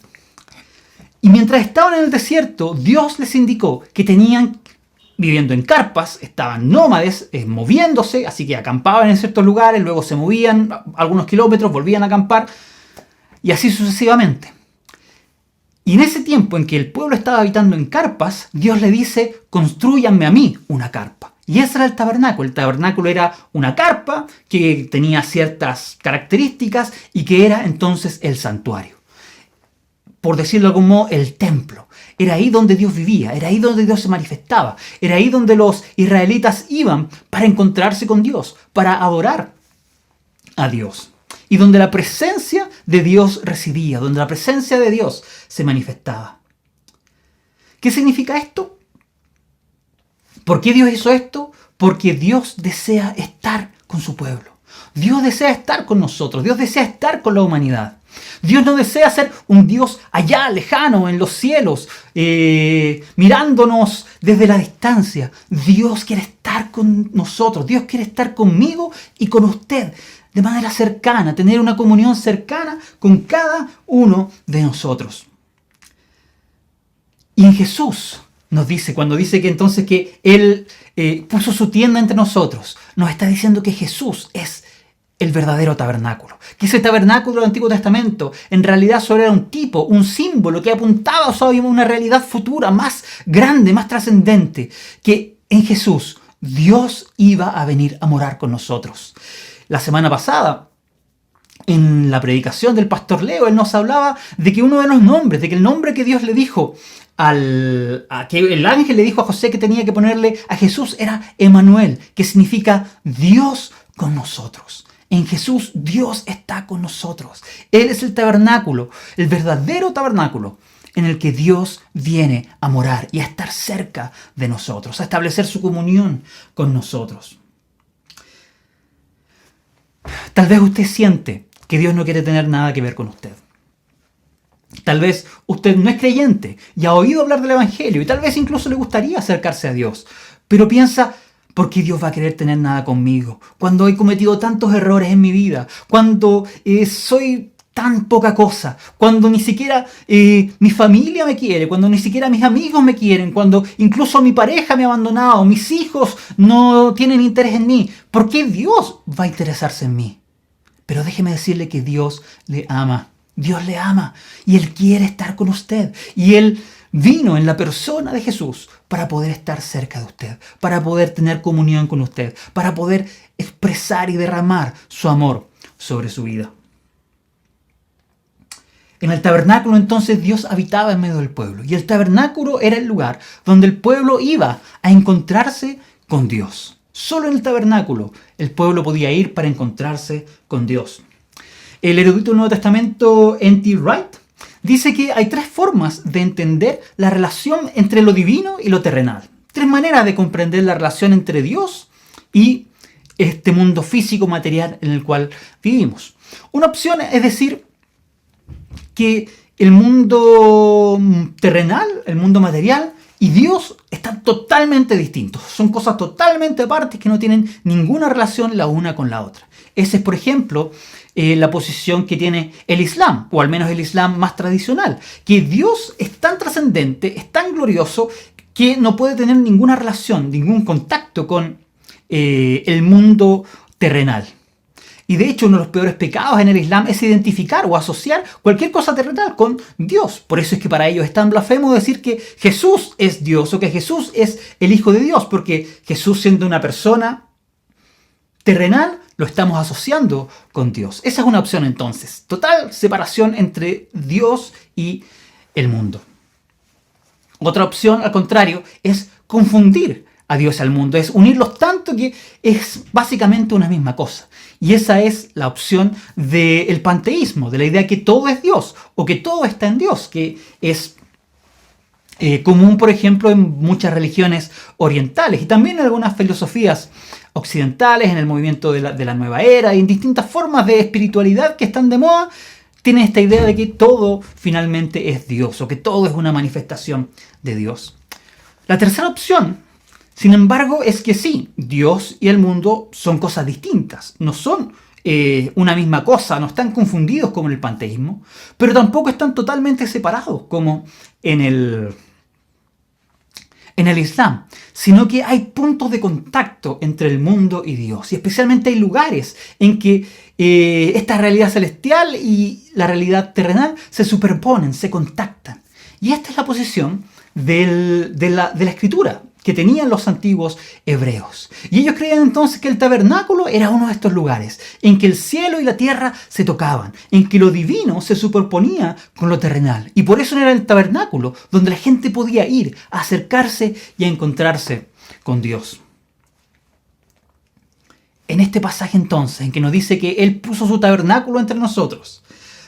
S8: Y mientras estaban en el desierto, Dios les indicó que tenían, viviendo en carpas, estaban nómades, moviéndose, así que acampaban en ciertos lugares, luego se movían algunos kilómetros, volvían a acampar, y así sucesivamente. Y en ese tiempo en que el pueblo estaba habitando en carpas, Dios le dice: construyanme a mí una carpa. Y ese era el tabernáculo. El tabernáculo era una carpa que tenía ciertas características y que era entonces el santuario. Por decirlo de algún modo, el templo. Era ahí donde Dios vivía, era ahí donde Dios se manifestaba, era ahí donde los israelitas iban para encontrarse con Dios, para adorar a Dios. Y donde la presencia de Dios residía, donde la presencia de Dios se manifestaba. ¿Qué significa esto? ¿Por qué Dios hizo esto? Porque Dios desea estar con su pueblo. Dios desea estar con nosotros. Dios desea estar con la humanidad. Dios no desea ser un Dios allá, lejano, en los cielos, mirándonos desde la distancia. Dios quiere estar con nosotros. Dios quiere estar conmigo y con usted de manera cercana, tener una comunión cercana con cada uno de nosotros. Y en Jesús nos dice, cuando dice que entonces que Él puso su tienda entre nosotros, nos está diciendo que Jesús es el verdadero tabernáculo. Que ese tabernáculo del Antiguo Testamento en realidad solo era un tipo, un símbolo que apuntaba a una realidad futura, más grande, más trascendente. Que en Jesús Dios iba a venir a morar con nosotros. La semana pasada, en la predicación del pastor Leo, él nos hablaba de que uno de los nombres, de que el nombre que Dios le dijo que el ángel le dijo a José que tenía que ponerle a Jesús era Emanuel, que significa Dios con nosotros. En Jesús Dios está con nosotros. Él es el tabernáculo, el verdadero tabernáculo en el que Dios viene a morar y a estar cerca de nosotros, a establecer su comunión con nosotros. Tal vez usted siente que Dios no quiere tener nada que ver con usted. Tal vez usted no es creyente y ha oído hablar del Evangelio y tal vez incluso le gustaría acercarse a Dios, pero piensa, ¿por qué Dios va a querer tener nada conmigo? Cuando he cometido tantos errores en mi vida, cuando soy tan poca cosa, cuando ni siquiera mi familia me quiere, cuando ni siquiera mis amigos me quieren, cuando incluso mi pareja me ha abandonado, mis hijos no tienen interés en mí. ¿Por qué Dios va a interesarse en mí? Pero déjeme decirle que Dios le ama. Dios le ama y Él quiere estar con usted. Y Él vino en la persona de Jesús para poder estar cerca de usted, para poder tener comunión con usted, para poder expresar y derramar su amor sobre su vida. En el tabernáculo entonces Dios habitaba en medio del pueblo y el tabernáculo era el lugar donde el pueblo iba a encontrarse con Dios. Solo en el tabernáculo el pueblo podía ir para encontrarse con Dios. El erudito del Nuevo Testamento N.T. Wright dice que hay 3 formas de entender la relación entre lo divino y lo terrenal. 3 maneras de comprender la relación entre Dios y este mundo físico material en el cual vivimos. Una opción es decir que el mundo terrenal, el mundo material y Dios están totalmente distintos. Son cosas totalmente aparte que no tienen ninguna relación la una con la otra. Esa es, por ejemplo, la posición que tiene el Islam, o al menos el Islam más tradicional, que Dios es tan trascendente, es tan glorioso, que no puede tener ninguna relación, ningún contacto con el mundo terrenal. Y de hecho, uno de los peores pecados en el Islam es identificar o asociar cualquier cosa terrenal con Dios. Por eso es que para ellos es tan blasfemo decir que Jesús es Dios o que Jesús es el Hijo de Dios, porque Jesús, siendo una persona terrenal, lo estamos asociando con Dios. Esa es una opción entonces. Total separación entre Dios y el mundo. Otra opción, al contrario, es confundir a Dios y al mundo. Es unirlos tanto que es básicamente una misma cosa. Y esa es la opción del panteísmo, de la idea que todo es Dios o que todo está en Dios, que es común, por ejemplo, en muchas religiones orientales y también en algunas filosofías occidentales, en el movimiento de la nueva era y en distintas formas de espiritualidad que están de moda, tienen esta idea de que todo finalmente es Dios o que todo es una manifestación de Dios. La tercera opción, sin embargo, es que sí, Dios y el mundo son cosas distintas, no son una misma cosa, no están confundidos como en el panteísmo, pero tampoco están totalmente separados como en el Islam, sino que hay puntos de contacto entre el mundo y Dios, y especialmente hay lugares en que esta realidad celestial y la realidad terrenal se superponen, se contactan. Y esta es la posición de la Escritura que tenían los antiguos hebreos. Y ellos creían entonces que el tabernáculo era uno de estos lugares, en que el cielo y la tierra se tocaban, en que lo divino se superponía con lo terrenal. Y por eso era el tabernáculo donde la gente podía ir a acercarse y a encontrarse con Dios. En este pasaje entonces, en que nos dice que Él puso su tabernáculo entre nosotros,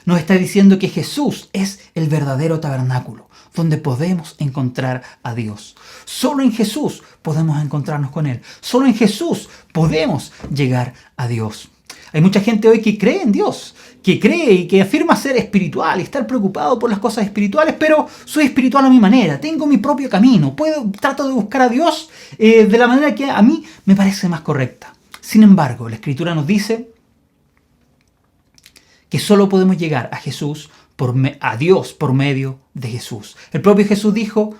S8: nos está diciendo que Jesús es el verdadero tabernáculo, donde podemos encontrar a Dios. Solo en Jesús podemos encontrarnos con Él. Solo en Jesús podemos llegar a Dios. Hay mucha gente hoy que cree en Dios, que cree y que afirma ser espiritual y estar preocupado por las cosas espirituales, pero soy espiritual a mi manera, tengo mi propio camino, trato de buscar a Dios de la manera que a mí me parece más correcta. Sin embargo, la Escritura nos dice que solo podemos llegar a Jesús, a Dios por medio de Jesús. El propio Jesús dijo: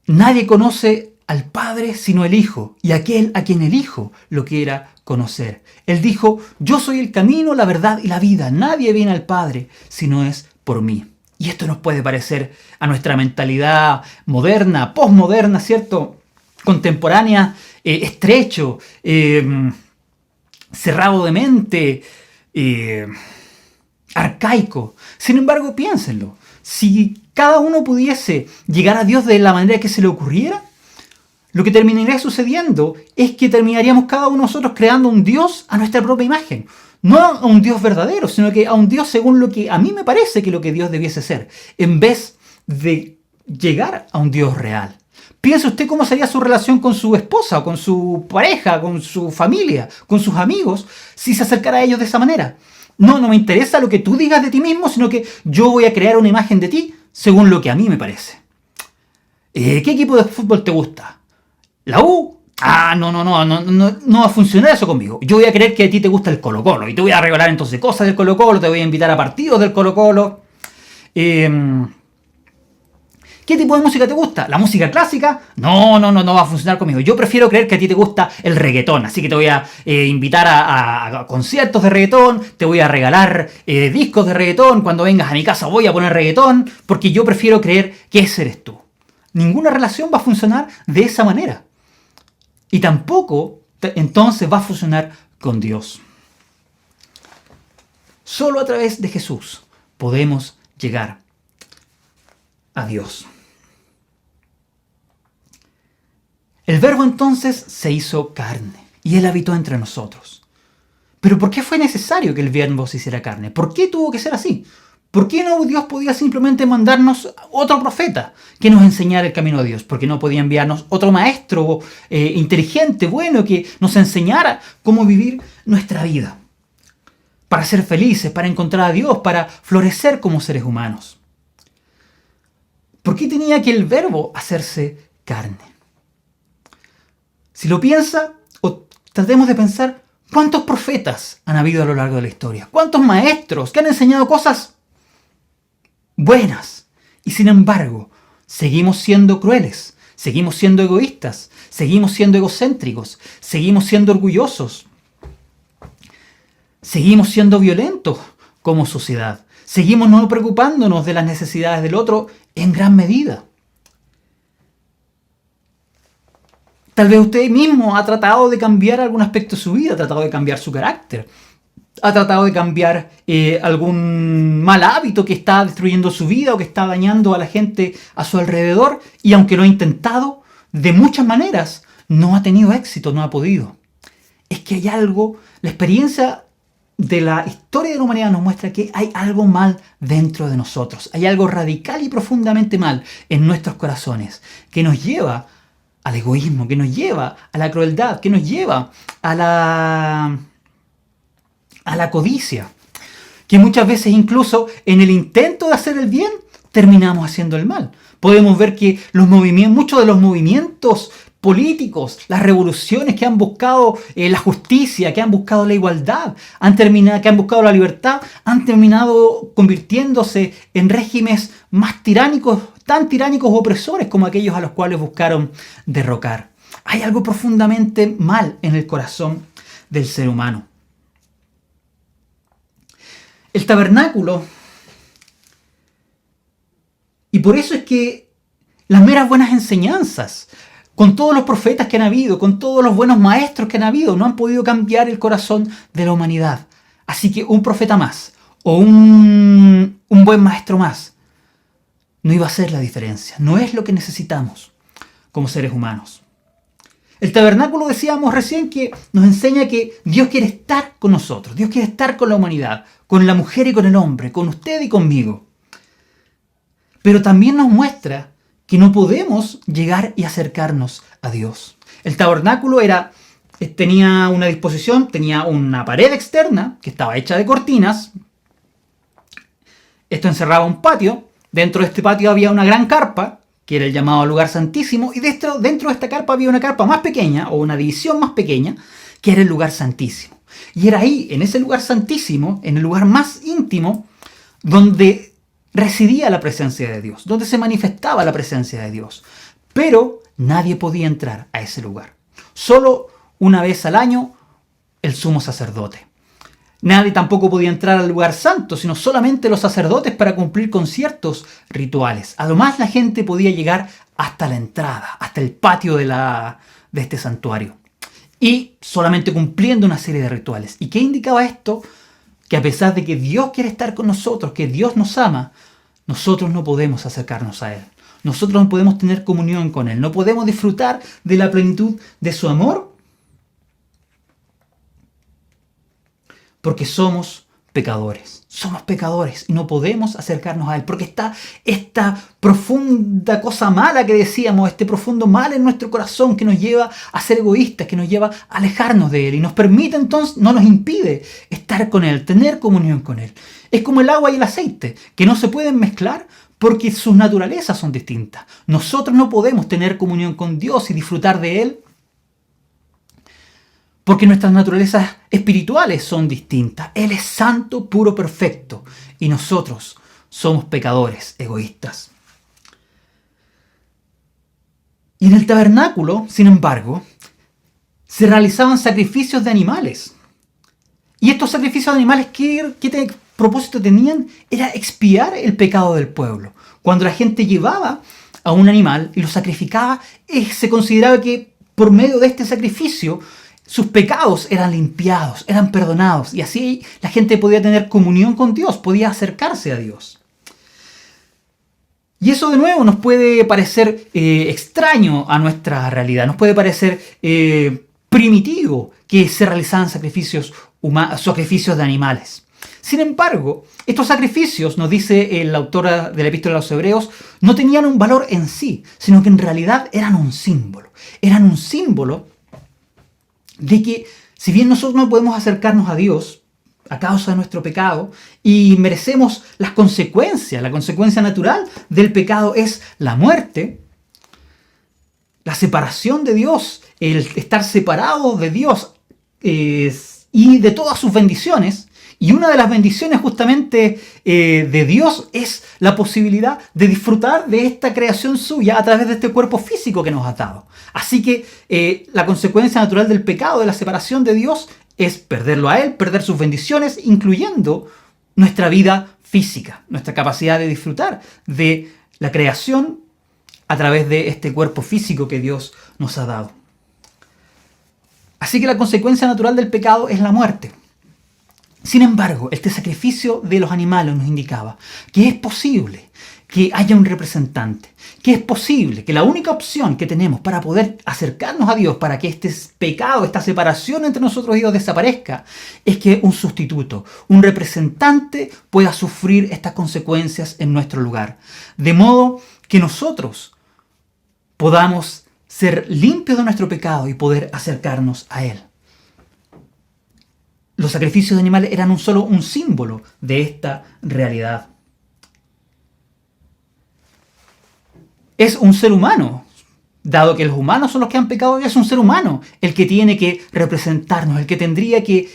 S8: nadie conoce al Padre sino el Hijo, y aquel a quien el Hijo lo quiera conocer. Él dijo: yo soy el camino, la verdad y la vida. Nadie viene al Padre si no es por mí. Y esto nos puede parecer a nuestra mentalidad moderna, posmoderna, ¿cierto? Contemporánea, estrecho, cerrado de mente, arcaico. Sin embargo, piénsenlo. Si cada uno pudiese llegar a Dios de la manera que se le ocurriera, lo que terminaría sucediendo es que terminaríamos cada uno de nosotros creando un Dios a nuestra propia imagen. No a un Dios verdadero, sino que a un Dios según lo que a mí me parece que lo que Dios debiese ser, en vez de llegar a un Dios real. Piense usted cómo sería su relación con su esposa, con su pareja, con su familia, con sus amigos, si se acercara a ellos de esa manera. No me interesa lo que tú digas de ti mismo, sino que yo voy a crear una imagen de ti según lo que a mí me parece. ¿Qué equipo de fútbol te gusta? ¿La U? No va a funcionar eso conmigo. Yo voy a creer que a ti te gusta el Colo-Colo y te voy a regalar entonces cosas del Colo-Colo, te voy a invitar a partidos del Colo-Colo. ¿Qué tipo de música te gusta? ¿La música clásica? No va a funcionar conmigo. Yo prefiero creer que a ti te gusta el reggaetón, así que te voy a invitar a conciertos de reggaetón, te voy a regalar discos de reggaetón, cuando vengas a mi casa voy a poner reggaetón, porque yo prefiero creer que ese eres tú. Ninguna relación va a funcionar de esa manera. Y tampoco entonces va a funcionar con Dios. Solo a través de Jesús podemos llegar a Dios. El Verbo entonces se hizo carne y Él habitó entre nosotros. Pero ¿por qué fue necesario que el Verbo se hiciera carne? ¿Por qué tuvo que ser así? ¿Por qué no Dios podía simplemente mandarnos otro profeta que nos enseñara el camino de Dios? ¿Por qué no podía enviarnos otro maestro inteligente, bueno, que nos enseñara cómo vivir nuestra vida? Para ser felices, para encontrar a Dios, para florecer como seres humanos. ¿Por qué tenía que el Verbo hacerse carne? Si lo piensa, o tratemos de pensar, ¿cuántos profetas han habido a lo largo de la historia? ¿Cuántos maestros que han enseñado cosas buenas? Y sin embargo, seguimos siendo crueles, seguimos siendo egoístas, seguimos siendo egocéntricos, seguimos siendo orgullosos, seguimos siendo violentos como sociedad, seguimos no preocupándonos de las necesidades del otro en gran medida. Tal vez usted mismo ha tratado de cambiar algún aspecto de su vida, ha tratado de cambiar su carácter, ha tratado de cambiar algún mal hábito que está destruyendo su vida o que está dañando a la gente a su alrededor, y aunque lo ha intentado de muchas maneras, no ha tenido éxito, no ha podido. Es que hay algo, la experiencia de la historia de la humanidad nos muestra que hay algo mal dentro de nosotros, hay algo radical y profundamente mal en nuestros corazones, que nos lleva al egoísmo, que nos lleva a la crueldad, que nos lleva a la codicia, que muchas veces incluso en el intento de hacer el bien terminamos haciendo el mal. Podemos ver que muchos de los movimientos políticos, las revoluciones que han buscado la justicia, que han buscado la igualdad, que han buscado la libertad, han terminado convirtiéndose en regímenes más tiránicos, tan tiránicos o opresores como aquellos a los cuales buscaron derrocar. Hay algo profundamente mal en el corazón del ser humano. El tabernáculo, y por eso es que las meras buenas enseñanzas, con todos los profetas que han habido, con todos los buenos maestros que han habido, no han podido cambiar el corazón de la humanidad. Así que un profeta más o un buen maestro más no iba a hacer la diferencia. No es lo que necesitamos como seres humanos. El tabernáculo, decíamos recién, que nos enseña que Dios quiere estar con nosotros, Dios quiere estar con la humanidad, con la mujer y con el hombre, con usted y conmigo. Pero también nos muestra que no podemos llegar y acercarnos a Dios. El tabernáculo tenía una disposición, tenía una pared externa que estaba hecha de cortinas. Esto encerraba un patio. Dentro de este patio había una gran carpa, que era el llamado lugar santísimo, y dentro de esta carpa había una carpa más pequeña, o una división más pequeña, que era el lugar santísimo. Y era ahí, en ese lugar santísimo, en el lugar más íntimo, donde residía la presencia de Dios, donde se manifestaba la presencia de Dios. Pero nadie podía entrar a ese lugar. Solo una vez al año el sumo sacerdote. Nadie tampoco podía entrar al lugar santo, sino solamente los sacerdotes para cumplir con ciertos rituales. Además, la gente podía llegar hasta la entrada, hasta el patio de este santuario. Y solamente cumpliendo una serie de rituales. ¿Y qué indicaba esto? Que a pesar de que Dios quiere estar con nosotros, que Dios nos ama, nosotros no podemos acercarnos a Él. nosotros no podemos tener comunión con Él, no podemos disfrutar de la plenitud de su amor, porque somos pecadores. Somos pecadores y no podemos acercarnos a Él, porque está esta profunda cosa mala que decíamos, este profundo mal en nuestro corazón que nos lleva a ser egoístas, que nos lleva a alejarnos de Él y nos permite entonces, no nos impide estar con Él, tener comunión con Él. Es como el agua y el aceite, que no se pueden mezclar porque sus naturalezas son distintas. Nosotros no podemos tener comunión con Dios y disfrutar de Él porque nuestras naturalezas espirituales son distintas. Él es santo, puro, perfecto. Y nosotros somos pecadores, egoístas. Y en el tabernáculo, sin embargo, se realizaban sacrificios de animales. Y estos sacrificios de animales, ¿qué propósito tenían? Era expiar el pecado del pueblo. Cuando la gente llevaba a un animal y lo sacrificaba, se consideraba que por medio de este sacrificio sus pecados eran limpiados, eran perdonados, y así la gente podía tener comunión con Dios, podía acercarse a Dios. Y eso de nuevo nos puede parecer extraño a nuestra realidad, nos puede parecer primitivo que se realizaban sacrificios de animales. Sin embargo, estos sacrificios, nos dice el autor de la Epístola a los Hebreos, no tenían un valor en sí, sino que en realidad eran un símbolo. Eran un símbolo de que, si bien nosotros no podemos acercarnos a Dios a causa de nuestro pecado y merecemos las consecuencias, la consecuencia natural del pecado es la muerte, la separación de Dios, el estar separado de Dios y de todas sus bendiciones. Y una de las bendiciones justamente de Dios es la posibilidad de disfrutar de esta creación suya a través de este cuerpo físico que nos ha dado. Así que la consecuencia natural del pecado, de la separación de Dios, es perderlo a Él, perder sus bendiciones, incluyendo nuestra vida física, nuestra capacidad de disfrutar de la creación a través de este cuerpo físico que Dios nos ha dado. Así que la consecuencia natural del pecado es la muerte. Sin embargo, este sacrificio de los animales nos indicaba que es posible que haya un representante, que es posible que la única opción que tenemos para poder acercarnos a Dios, para que este pecado, esta separación entre nosotros y Dios desaparezca, es que un sustituto, un representante pueda sufrir estas consecuencias en nuestro lugar. De modo que nosotros podamos ser limpios de nuestro pecado y poder acercarnos a Él. Los sacrificios de animales eran solo un símbolo de esta realidad. Es un ser humano, dado que los humanos son los que han pecado, es un ser humano el que tiene que representarnos, el que tendría que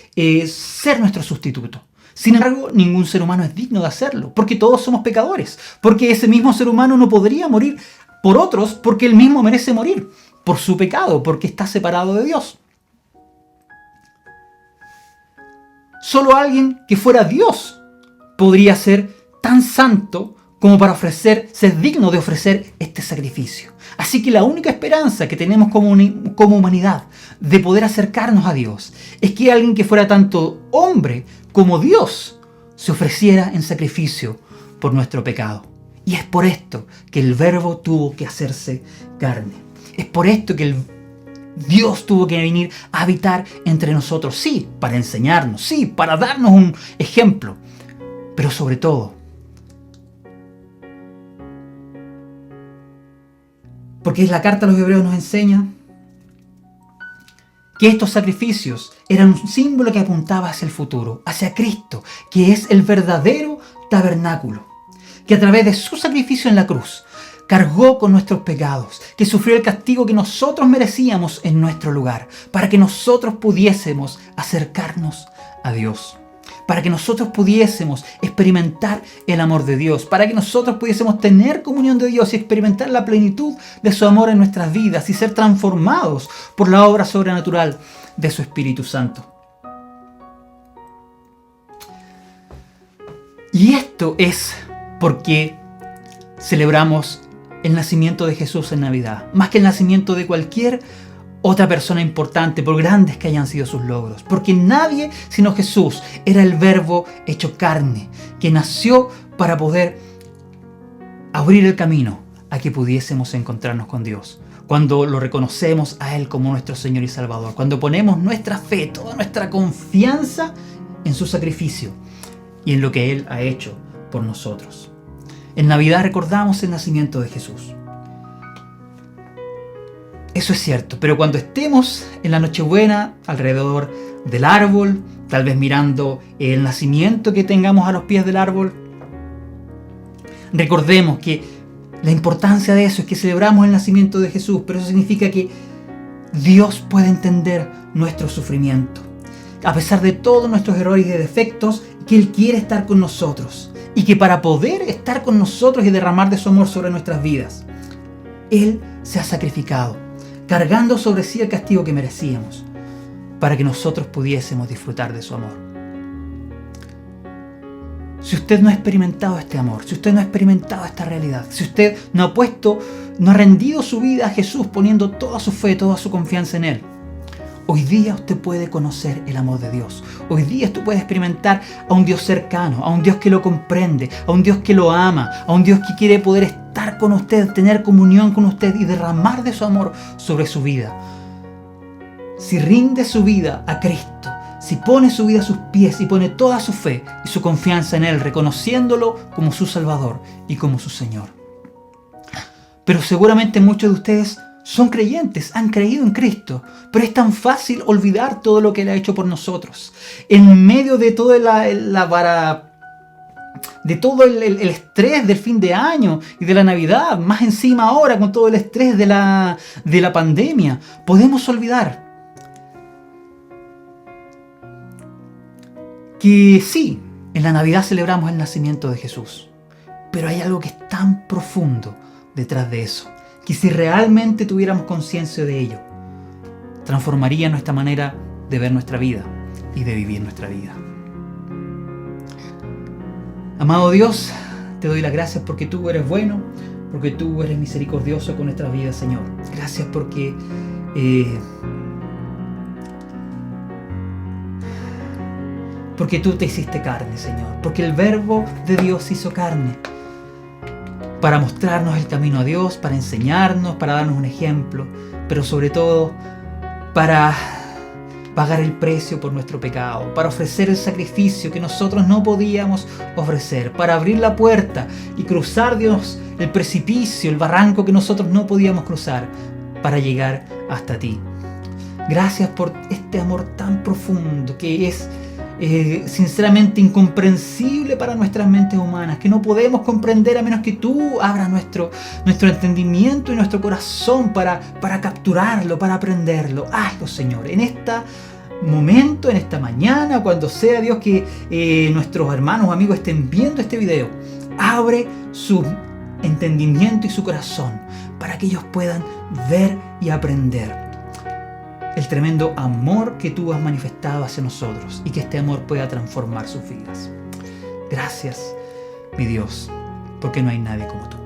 S8: ser nuestro sustituto. Sin embargo, ningún ser humano es digno de hacerlo, porque todos somos pecadores, porque ese mismo ser humano no podría morir por otros, porque él mismo merece morir por su pecado, porque está separado de Dios. Solo alguien que fuera Dios podría ser tan santo como para ser digno de ofrecer este sacrificio. Así que la única esperanza que tenemos como humanidad de poder acercarnos a Dios es que alguien que fuera tanto hombre como Dios se ofreciera en sacrificio por nuestro pecado. Y es por esto que el Verbo tuvo que hacerse carne. Es por esto que Dios tuvo que venir a habitar entre nosotros, sí, para enseñarnos, sí, para darnos un ejemplo, pero sobre todo, porque la carta a los Hebreos nos enseña que estos sacrificios eran un símbolo que apuntaba hacia el futuro, hacia Cristo, que es el verdadero tabernáculo, que a través de su sacrificio en la cruz cargó con nuestros pecados, que sufrió el castigo que nosotros merecíamos en nuestro lugar, para que nosotros pudiésemos acercarnos a Dios, para que nosotros pudiésemos experimentar el amor de Dios, para que nosotros pudiésemos tener comunión de Dios y experimentar la plenitud de su amor en nuestras vidas y ser transformados por la obra sobrenatural de su Espíritu Santo. Y esto es porque celebramos el nacimiento de Jesús en Navidad, más que el nacimiento de cualquier otra persona importante, por grandes que hayan sido sus logros, porque nadie sino Jesús era el Verbo hecho carne, que nació para poder abrir el camino a que pudiésemos encontrarnos con Dios. Cuando lo reconocemos a Él como nuestro Señor y Salvador. Cuando ponemos nuestra fe, toda nuestra confianza en su sacrificio y en lo que Él ha hecho por nosotros. En Navidad recordamos el nacimiento de Jesús. Eso es cierto, pero cuando estemos en la Nochebuena alrededor del árbol, tal vez mirando el nacimiento que tengamos a los pies del árbol, recordemos que la importancia de eso es que celebramos el nacimiento de Jesús, pero eso significa que Dios puede entender nuestro sufrimiento, a pesar de todos nuestros errores y defectos, que Él quiere estar con nosotros y que para poder estar con nosotros y derramar de su amor sobre nuestras vidas, Él se ha sacrificado, cargando sobre sí el castigo que merecíamos, para que nosotros pudiésemos disfrutar de su amor. Si usted no ha experimentado este amor, si usted no ha experimentado esta realidad, si usted no ha rendido su vida a Jesús poniendo toda su fe, toda su confianza en Él, hoy día usted puede conocer el amor de Dios. Hoy día usted puede experimentar a un Dios cercano, a un Dios que lo comprende, a un Dios que lo ama, a un Dios que quiere poder estar con usted, tener comunión con usted y derramar de su amor sobre su vida. Si rinde su vida a Cristo, si pone su vida a sus pies y pone toda su fe y su confianza en Él, reconociéndolo como su Salvador y como su Señor. Pero seguramente muchos de ustedes son creyentes, han creído en Cristo, pero es tan fácil olvidar todo lo que Él ha hecho por nosotros. En medio de todo el estrés del fin de año y de la Navidad, más encima ahora con todo el estrés de la pandemia, podemos olvidar que sí, en la Navidad celebramos el nacimiento de Jesús, pero hay algo que es tan profundo detrás de eso, que si realmente tuviéramos conciencia de ello, transformaría nuestra manera de ver nuestra vida y de vivir nuestra vida. Amado Dios, te doy las gracias porque tú eres bueno, porque tú eres misericordioso con nuestras vidas, Señor. Gracias porque tú te hiciste carne, Señor. Porque el Verbo de Dios se hizo carne para mostrarnos el camino a Dios, para enseñarnos, para darnos un ejemplo, pero sobre todo para pagar el precio por nuestro pecado, para ofrecer el sacrificio que nosotros no podíamos ofrecer, para abrir la puerta y cruzar, Dios, el precipicio, el barranco que nosotros no podíamos cruzar, para llegar hasta ti. Gracias por este amor tan profundo que es sinceramente incomprensible para nuestras mentes humanas, que no podemos comprender a menos que tú abras nuestro entendimiento y nuestro corazón para capturarlo, para aprenderlo. Hazlo, Señor, en este momento, en esta mañana, cuando sea, Dios, que nuestros hermanos o amigos estén viendo este video. Abre su entendimiento y su corazón para que ellos puedan ver y aprender el tremendo amor que tú has manifestado hacia nosotros y que este amor pueda transformar sus vidas. Gracias, mi Dios, porque no hay nadie como tú.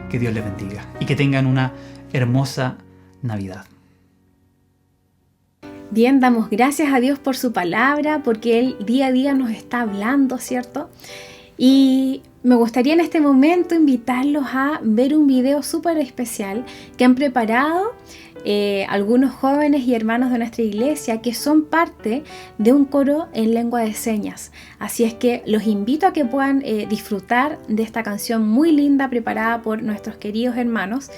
S8: Que Dios les bendiga y que tengan una hermosa Navidad.
S2: Bien, damos gracias a Dios por su palabra, porque Él día a día nos está hablando, ¿cierto? Y me gustaría en este momento invitarlos a ver un video súper especial que han preparado algunos jóvenes y hermanos de nuestra iglesia que son parte de un coro en lengua de señas. Así es que los invito a que puedan disfrutar de esta canción muy linda preparada por nuestros queridos hermanos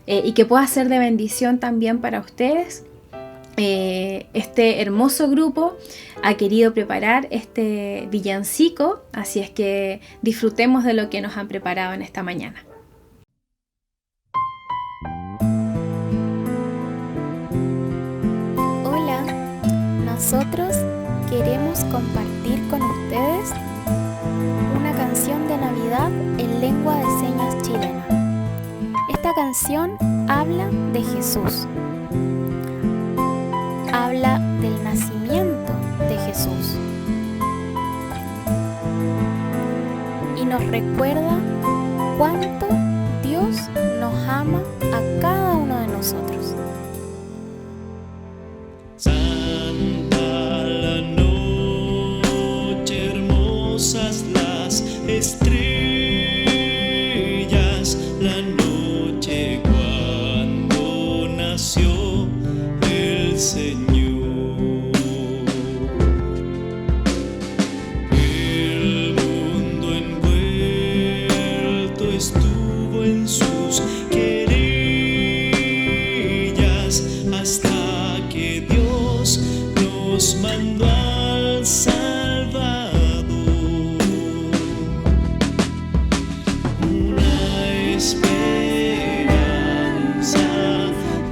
S2: y que pueda ser de bendición también para ustedes. Este hermoso grupo ha querido preparar este villancico, así es que disfrutemos de lo que nos han preparado en esta mañana.
S3: Hola, nosotros queremos compartir con ustedes una canción de Navidad en lengua de señas chilena. Esta canción habla de Jesús. Habla del nacimiento de Jesús y nos recuerda cuánto Dios nos ama a cada uno de nosotros.
S4: Santa la noche, hermosas las estrellas. sus querellas, hasta que Dios nos mandó al Salvador. Una esperanza,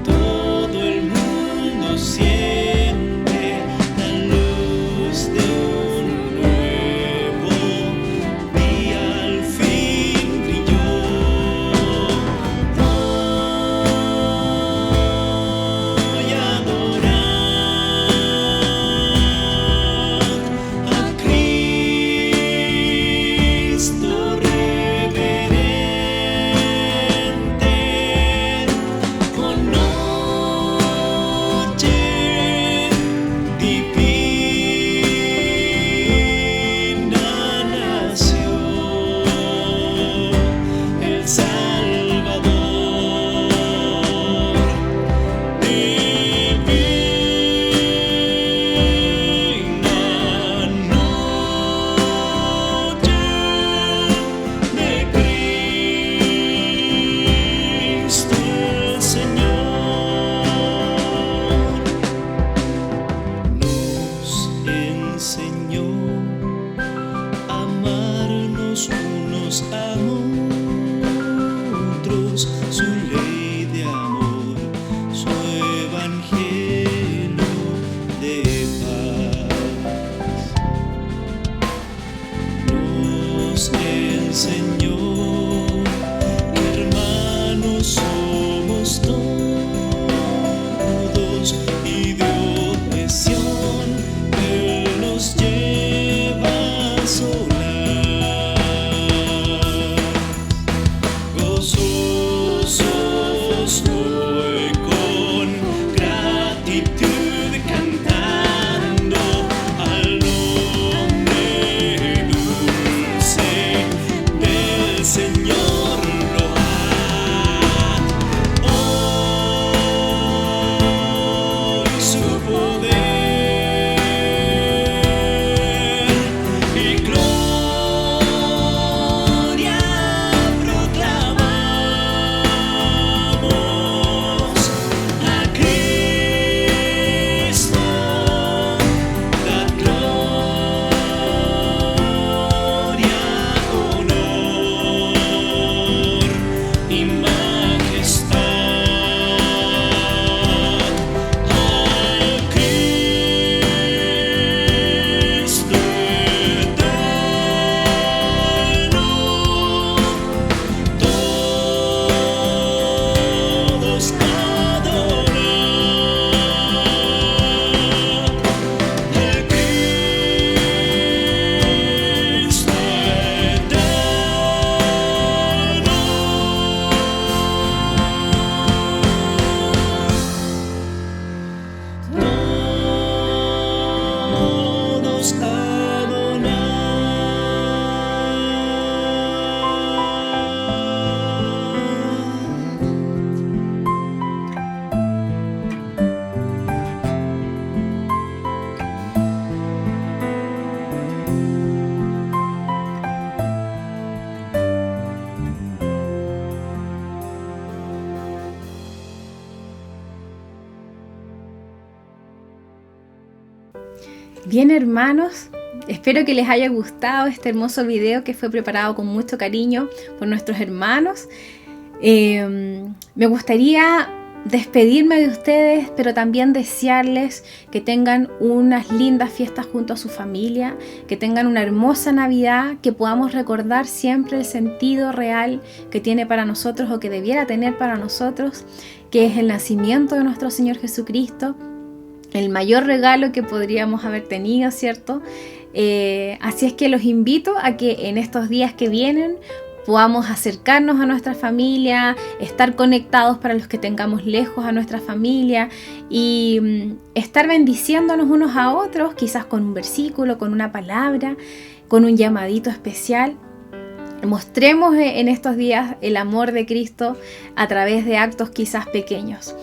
S4: todo el mundo siente la luz de un nuevo día, al fin brilló. Voy a adorar a Cristo reverente, con noche divina nació el Salvador. Divina noche de Cristo el Señor nos enseñó a amarnos unos a otros, su ley de amor, su evangelio de paz. Nos enseñó que hermanos somos todos, y de opresión Él nos lleva a solas. Gozosos voy con gratitud cantando al nombre dulce del Señor load. Hoy su poder y gloria proclamamos a Cristo, da gloria, honor y majestad al Cristo eterno. Todos adoran al Cristo eterno. Todos adoran.
S2: Bien, hermanos, espero que les haya gustado este hermoso video que fue preparado con mucho cariño por nuestros hermanos. Me gustaría despedirme de ustedes, pero también desearles que tengan unas lindas fiestas junto a su familia, que tengan una hermosa Navidad, que podamos recordar siempre el sentido real que tiene para nosotros, o que debiera tener para nosotros, que es el nacimiento de nuestro Señor Jesucristo, el mayor regalo que podríamos haber tenido, ¿cierto? Así es que los invito a que en estos días que vienen podamos acercarnos a nuestra familia, estar conectados para los que tengamos lejos a nuestra familia y estar bendiciéndonos unos a otros, quizás con un versículo, con una palabra, con un llamadito especial. Mostremos en estos días el amor de Cristo a través de actos quizás pequeños.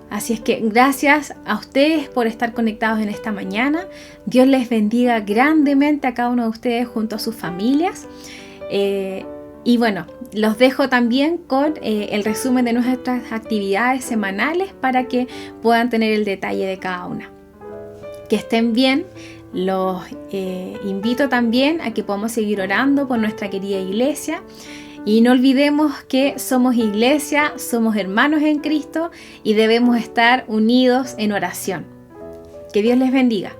S2: Así es que gracias a ustedes por estar conectados en esta mañana. Dios les bendiga grandemente a cada uno de ustedes junto a sus familias. Y bueno, los dejo también con el resumen de nuestras actividades semanales para que puedan tener el detalle de cada una. Que estén bien. Los invito también a que podamos seguir orando por nuestra querida iglesia. Y no olvidemos que somos iglesia, somos hermanos en Cristo y debemos estar unidos en oración. Que Dios les bendiga.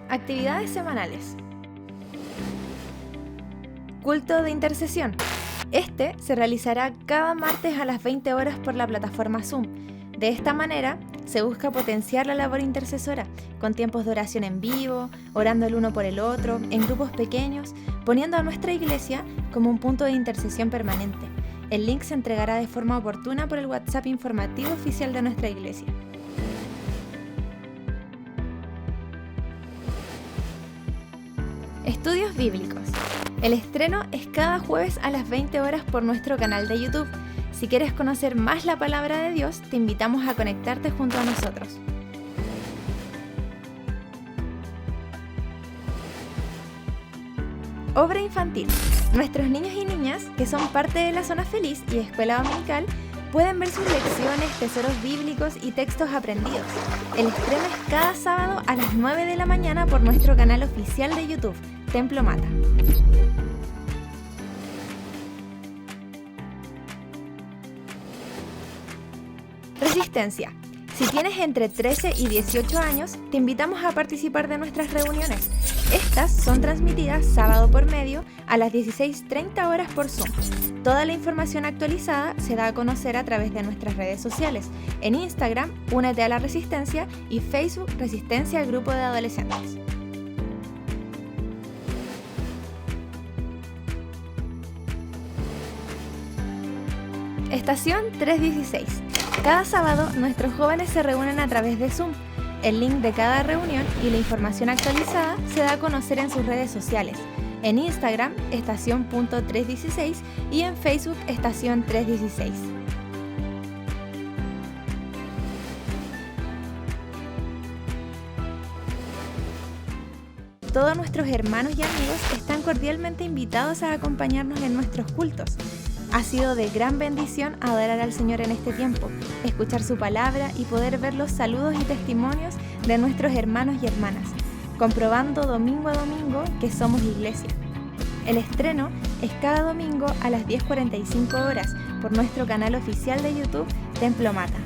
S1: Actividades semanales. Culto de intercesión. Este se realizará cada martes a las 20 horas por la plataforma Zoom. De esta manera, se busca potenciar la labor intercesora, con tiempos de oración en vivo, orando el uno por el otro, en grupos pequeños, poniendo a nuestra iglesia como un punto de intercesión permanente. El link se entregará de forma oportuna por el WhatsApp informativo oficial de nuestra iglesia. Estudios bíblicos. El estreno es cada jueves a las 20 horas por nuestro canal de YouTube. Si quieres conocer más la palabra de Dios, te invitamos a conectarte junto a nosotros. Obra infantil. Nuestros niños y niñas, que son parte de la Zona Feliz y Escuela Dominical, pueden ver sus lecciones, tesoros bíblicos y textos aprendidos. El estreno es cada sábado a las 9 de la mañana por nuestro canal oficial de YouTube, Templo Mata. Resistencia. Si tienes entre 13 y 18 años, te invitamos a participar de nuestras reuniones. Estas son transmitidas sábado por medio a las 16:30 horas por Zoom. Toda la información actualizada se da a conocer a través de nuestras redes sociales. En Instagram, Únete a la Resistencia, y Facebook, Resistencia Grupo de Adolescentes. Estación 316. Cada sábado, nuestros jóvenes se reúnen a través de Zoom. El link de cada reunión y la información actualizada se da a conocer en sus redes sociales. En Instagram, estación.316, y en Facebook, estación 316. Todos nuestros hermanos y amigos están cordialmente invitados a acompañarnos en nuestros cultos. Ha sido de gran bendición adorar al Señor en este tiempo, escuchar su palabra y poder ver los saludos y testimonios de nuestros hermanos y hermanas, comprobando domingo a domingo que somos iglesia. El estreno es cada domingo a las 10:45 horas por nuestro canal oficial de YouTube, Templo Mata.